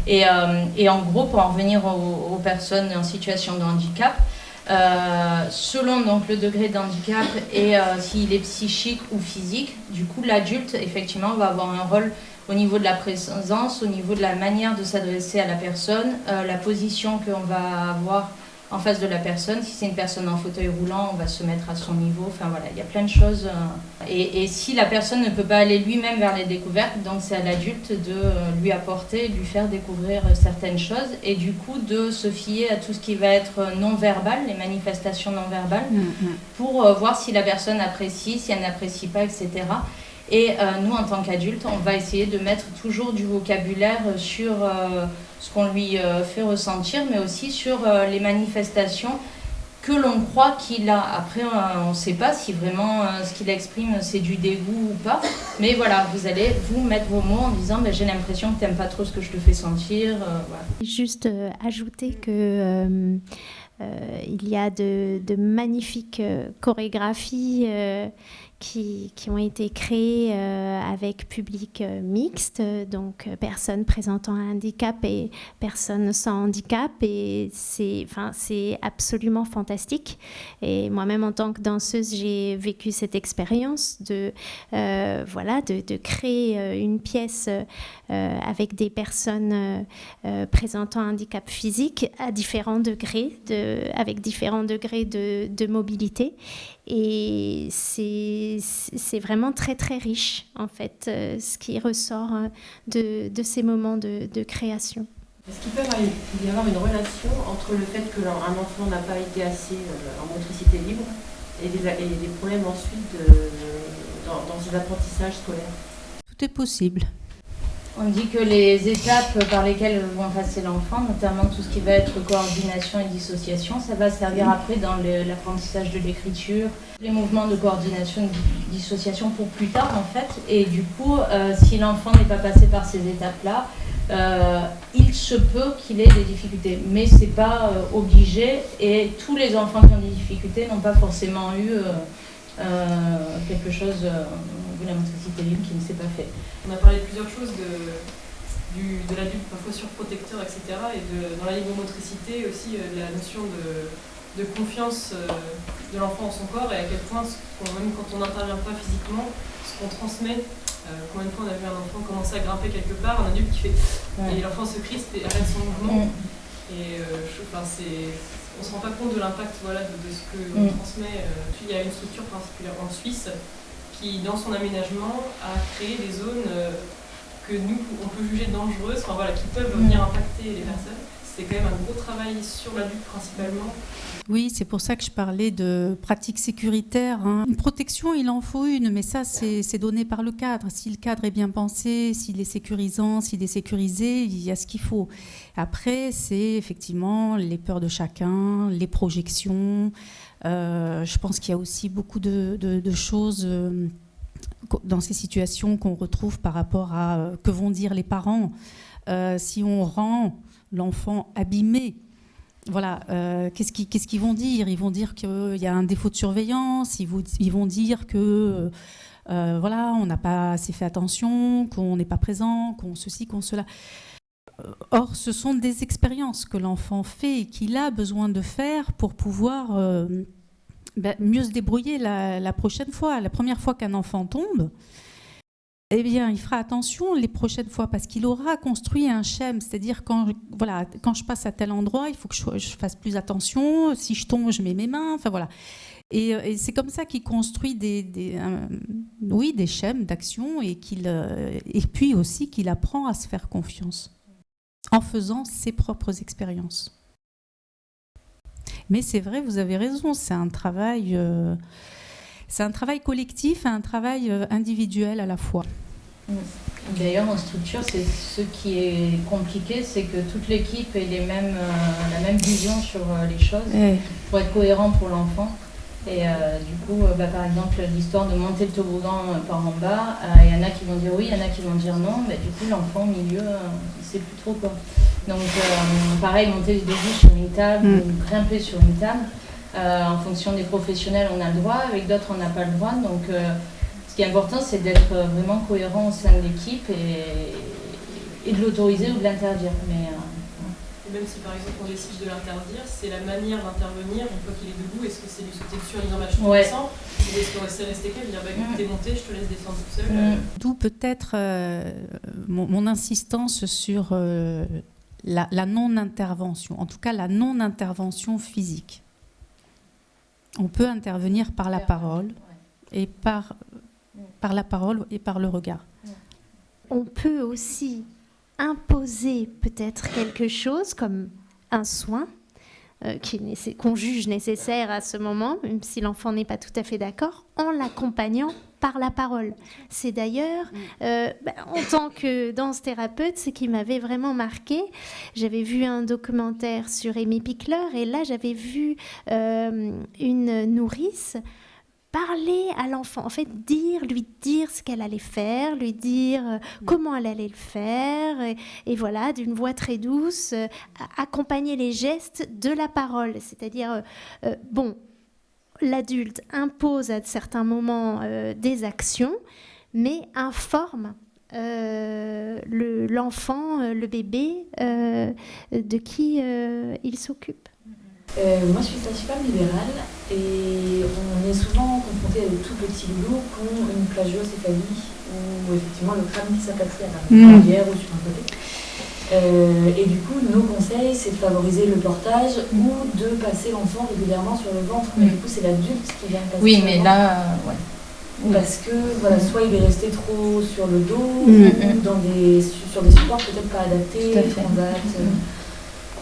Et en gros, pour en revenir aux personnes en situation de handicap, selon donc le degré de handicap et s'il est psychique ou physique, du coup l'adulte effectivement va avoir un rôle au niveau de la présence, au niveau de la manière de s'adresser à la personne, la position qu'on va avoir en face de la personne. Si c'est une personne en fauteuil roulant, on va se mettre à son niveau. Enfin voilà, il y a plein de choses. Et si la personne ne peut pas aller lui-même vers les découvertes, donc c'est à l'adulte de lui apporter, de lui faire découvrir certaines choses et du coup de se fier à tout ce qui va être non-verbal, les manifestations non-verbales, pour voir si la personne apprécie, si elle n'apprécie pas, etc. Et nous, en tant qu'adultes, on va essayer de mettre toujours du vocabulaire sur ce qu'on lui fait ressentir, mais aussi sur les manifestations que l'on croit qu'il a. Après, on ne sait pas si vraiment ce qu'il exprime, c'est du dégoût ou pas. Mais voilà, vous allez vous mettre vos mots en disant j'ai l'impression que tu n'aimes pas trop ce que je te fais sentir. Voilà. Juste ajouter que il y a de magnifiques chorégraphies qui ont été créées avec public mixte, donc personnes présentant un handicap et personnes sans handicap, et c'est absolument fantastique. Et moi-même en tant que danseuse, j'ai vécu cette expérience de créer une pièce avec des personnes présentant un handicap physique à différents degrés, avec différents degrés de mobilité. Et c'est vraiment très très riche en fait ce qui ressort de ces moments de création. Est-ce qu'il peut y avoir une relation entre le fait qu'un enfant n'a pas été assez en motricité libre et des problèmes ensuite dans ses apprentissages scolaires? Tout est possible. On dit que les étapes par lesquelles vont passer l'enfant, notamment tout ce qui va être coordination et dissociation, ça va servir après dans l'apprentissage de l'écriture, les mouvements de coordination et de dissociation pour plus tard en fait. Et du coup, si l'enfant n'est pas passé par ces étapes-là, il se peut qu'il ait des difficultés, mais c'est pas obligé, et tous les enfants qui ont des difficultés n'ont pas forcément eu quelque chose, de la motricité libre qui ne s'est pas fait. On a parlé de plusieurs choses, de l'adulte parfois surprotecteur, etc. Et dans la libre-motricité aussi, de la notion de confiance de l'enfant en son corps, et à quel point, même quand on n'intervient pas physiquement, ce qu'on transmet. Combien de fois on a vu un enfant commencer à grimper quelque part, un adulte qui fait... Ouais. Et l'enfant se crispe et arrête son mouvement. Et on ne se rend pas compte de l'impact de ce qu'on transmet. Il y a une structure particulière en Suisse qui, dans son aménagement, a créé des zones que nous, on peut juger dangereuses, qui peuvent venir impacter les personnes. C'est quand même un gros travail sur l'adulte principalement. Oui, c'est pour ça que je parlais de pratiques sécuritaires. Une protection, il en faut une, mais ça, c'est donné par le cadre. Si le cadre est bien pensé, s'il est sécurisant, s'il est sécurisé, il y a ce qu'il faut. Après, c'est effectivement les peurs de chacun, les projections. Je pense qu'il y a aussi beaucoup de choses dans ces situations qu'on retrouve par rapport à que vont dire les parents. Si on rend l'enfant abîmé, voilà, qu'est-ce qu'ils vont dire? Ils vont dire qu'il y a un défaut de surveillance, ils vont dire que on n'a pas assez fait attention, qu'on n'est pas présent, qu'on ceci, qu'on cela. Or, ce sont des expériences que l'enfant fait et qu'il a besoin de faire pour pouvoir mieux se débrouiller la prochaine fois. La première fois qu'un enfant tombe, eh bien, il fera attention les prochaines fois parce qu'il aura construit un schème. C'est-à-dire, quand je passe à tel endroit, il faut que je fasse plus attention. Si je tombe, je mets mes mains. Enfin, voilà. Et c'est comme ça qu'il construit des schèmes d'action et puis aussi qu'il apprend à se faire confiance en faisant ses propres expériences. Mais c'est vrai, vous avez raison, c'est un travail collectif et un travail individuel à la fois. D'ailleurs, en structure, c'est ce qui est compliqué, c'est que toute l'équipe ait la même vision sur les choses pour être cohérent pour l'enfant. Et du coup, par exemple, l'histoire de monter le toboggan par en bas, il y en a qui vont dire oui, il y en a qui vont dire non, mais du coup, l'enfant au milieu, il ne sait plus trop quoi. Donc, pareil, monter les débuts sur une table, ou grimper sur une table. En fonction des professionnels, on a le droit, avec d'autres, on n'a pas le droit. Donc, ce qui est important, c'est d'être vraiment cohérent au sein de l'équipe et de l'autoriser ou de l'interdire. Et même si, par exemple, on décide de l'interdire, c'est la manière d'intervenir une fois qu'il est debout. Est-ce que c'est lui sauter dessus en disant je te descends, ou est-ce qu'on va rester calme et dire écoute, t'es monté, je te laisse descendre tout seul. D'où peut-être mon insistance sur la non-intervention, en tout cas la non-intervention physique. On peut intervenir par la parole et par la parole et par le regard. On peut aussi imposer peut-être quelque chose comme un soin qu'on juge nécessaire à ce moment, même si l'enfant n'est pas tout à fait d'accord, en l'accompagnant par la parole. C'est d'ailleurs, en tant que danse-thérapeute, ce qui m'avait vraiment marqué, j'avais vu un documentaire sur Amy Pickler, et là j'avais vu une nourrice parler à l'enfant, en fait lui dire ce qu'elle allait faire, lui dire comment elle allait le faire, et voilà, d'une voix très douce, accompagner les gestes de la parole, c'est-à-dire, l'adulte impose à certains moments des actions, mais informe l'enfant, le bébé, de qui il s'occupe. Moi, je suis sage-femme libérale et on est souvent confronté à de tout petits boulots qui ont une plagiocéphalie ou effectivement le crâne qui s'apatrie à l'arrière ou sur un côté. Et du coup, nos conseils, c'est de favoriser le portage ou de passer l'enfant régulièrement sur le ventre. Mais du coup, c'est l'adulte qui vient passer. Oui, mais là, Parce que soit il est resté trop sur le dos ou sur des supports peut-être pas adaptés, transat.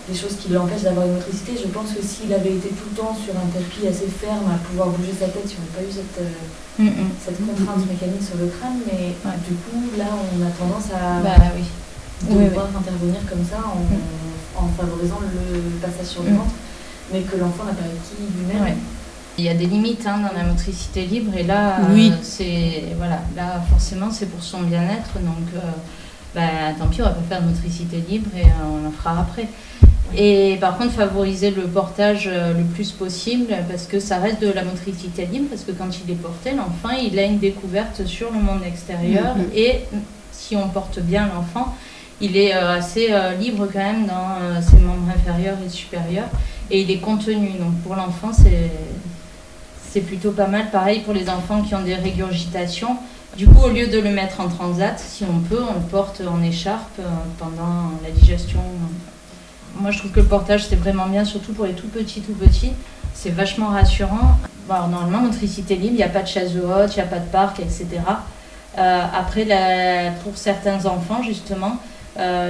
Des choses qui l'empêchent d'avoir une motricité. Je pense que s'il avait été tout le temps sur un tapis assez ferme à pouvoir bouger sa tête, si on n'avait pas eu cette contrainte mécanique sur le crâne, mais du coup, là, on a tendance à devoir intervenir comme ça en favorisant le passage sur le ventre, mais que l'enfant n'a pas acquis lui-même. Ouais. Il y a des limites dans la motricité libre, et là, là forcément, c'est pour son bien-être, donc tant pis, on va pas faire de motricité libre et on en fera après. Et par contre, favoriser le portage le plus possible, parce que ça reste de la motricité libre, parce que quand il est porté, l'enfant, il a une découverte sur le monde extérieur, et si on porte bien l'enfant, il est assez libre quand même dans ses membres inférieurs et supérieurs, et il est contenu. Donc pour l'enfant, c'est plutôt pas mal. Pareil pour les enfants qui ont des régurgitations. Du coup, au lieu de le mettre en transat, si on peut, on le porte en écharpe pendant la digestion. Moi, je trouve que le portage, c'est vraiment bien, surtout pour les tout petits. C'est vachement rassurant. Bon, alors, normalement, motricité libre, il n'y a pas de chaise haute, il n'y a pas de parc, etc. Après, pour certains enfants, justement,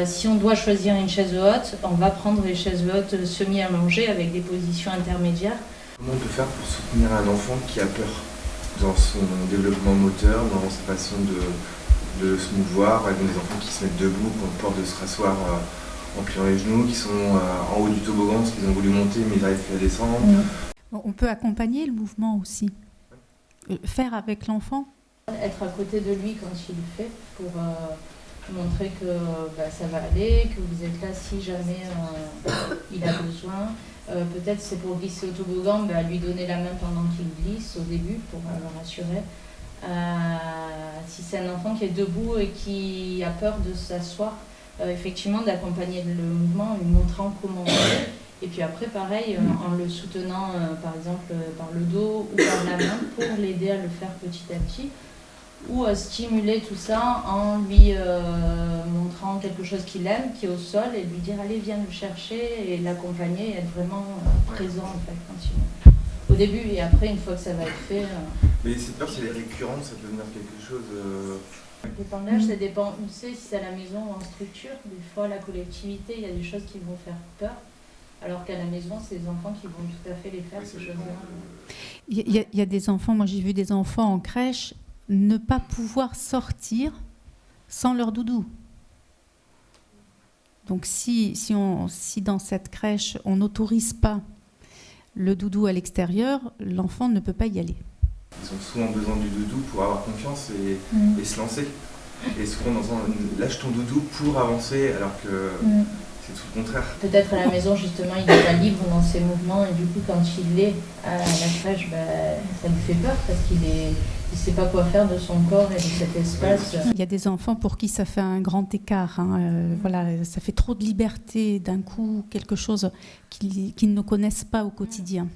si on doit choisir une chaise haute, on va prendre les chaises hautes semi-allongées avec des positions intermédiaires. Comment on peut faire pour soutenir un enfant qui a peur dans son développement moteur, dans sa façon de se mouvoir, avec des enfants qui se mettent debout, qui ont peur de se rasseoir en pliant les genoux, qui sont en haut du toboggan parce qu'ils ont voulu monter mais ils n'arrivent plus à descendre. On peut accompagner le mouvement aussi, faire avec l'enfant. Être à côté de lui quand il le fait pour montrer que ça va aller, que vous êtes là si jamais il a besoin. Peut-être c'est pour glisser au toboggan, lui donner la main pendant qu'il glisse au début pour le rassurer. Si c'est un enfant qui est debout et qui a peur de s'asseoir, effectivement d'accompagner le mouvement en lui montrant comment on fait. Et puis après pareil, en le soutenant par exemple par le dos ou par la main pour l'aider à le faire petit à petit. Ou stimuler tout ça en lui montrant quelque chose qu'il aime, qui est au sol, et lui dire allez viens le chercher, et l'accompagner et être vraiment présent en fait quand au début, et après une fois que ça va être fait. Mais cette peur, si elle est récurrente, ça peut devenir quelque chose. Ça dépend de l'âge, ça dépend où c'est, si c'est à la maison ou en structure. Des fois la collectivité, il y a des choses qui vont faire peur, alors qu'à la maison c'est des enfants qui vont tout à fait les faire, ces choses-là. Il y a des enfants, moi j'ai vu des enfants en crèche ne pas pouvoir sortir sans leur doudou. Donc si dans cette crèche, on n'autorise pas le doudou à l'extérieur, l'enfant ne peut pas y aller. Ils ont souvent besoin du doudou pour avoir confiance et se lancer. Et souvent, lâche ton doudou pour avancer, alors que c'est tout le contraire. Peut-être à la maison, justement, il n'est pas libre dans ses mouvements, et du coup, quand il est à la crèche, ça lui fait peur, parce qu'il ne sait pas quoi faire de son corps et de cet espace. Il y a des enfants pour qui ça fait un grand écart. Voilà, ça fait trop de liberté d'un coup, quelque chose qu'ils ne connaissent pas au quotidien.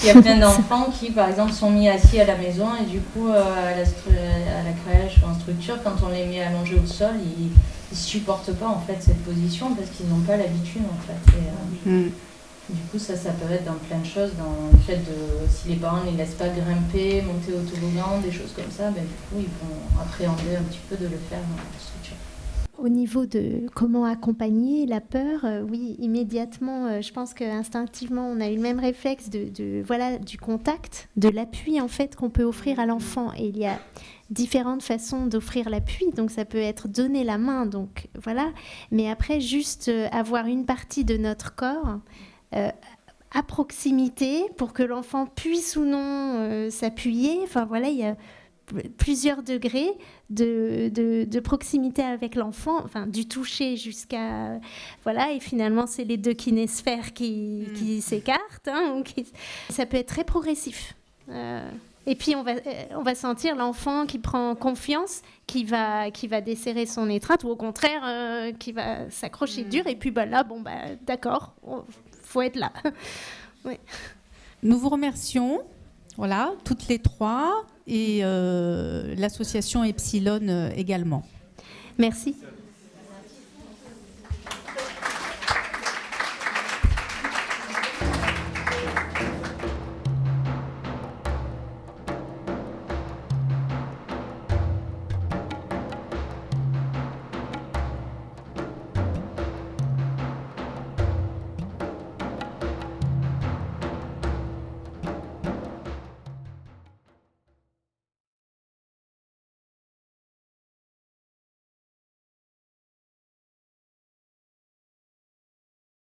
Il y a plein d'enfants qui, par exemple, sont mis assis à la maison et du coup, à la crèche ou en structure, quand on les met allongés au sol, ils ne supportent pas en fait cette position parce qu'ils n'ont pas l'habitude en fait. Et, du coup, ça peut être dans plein de choses, dans le fait de, si les parents ne les laissent pas grimper, monter au toboggan, des choses comme ça, du coup, ils vont appréhender un petit peu de le faire dans la structure. Au niveau de comment accompagner la peur, oui, immédiatement, je pense qu'instinctivement, on a eu le même réflexe du contact, de l'appui en fait qu'on peut offrir à l'enfant. Et il y a différentes façons d'offrir l'appui, donc ça peut être donner la main, donc voilà. Mais après, juste avoir une partie de notre corps à proximité pour que l'enfant puisse ou non s'appuyer. Enfin voilà, il y a plusieurs degrés de proximité avec l'enfant, enfin du toucher jusqu'à voilà, et finalement c'est les deux kinésphères qui s'écartent, ça peut être très progressif, et puis on va sentir l'enfant qui prend confiance, qui va desserrer son étreinte, ou au contraire qui va s'accrocher dur, et puis là d'accord, faut être là. Oui. Nous vous remercions, voilà, toutes les trois, et l'association Epsilon également. Merci.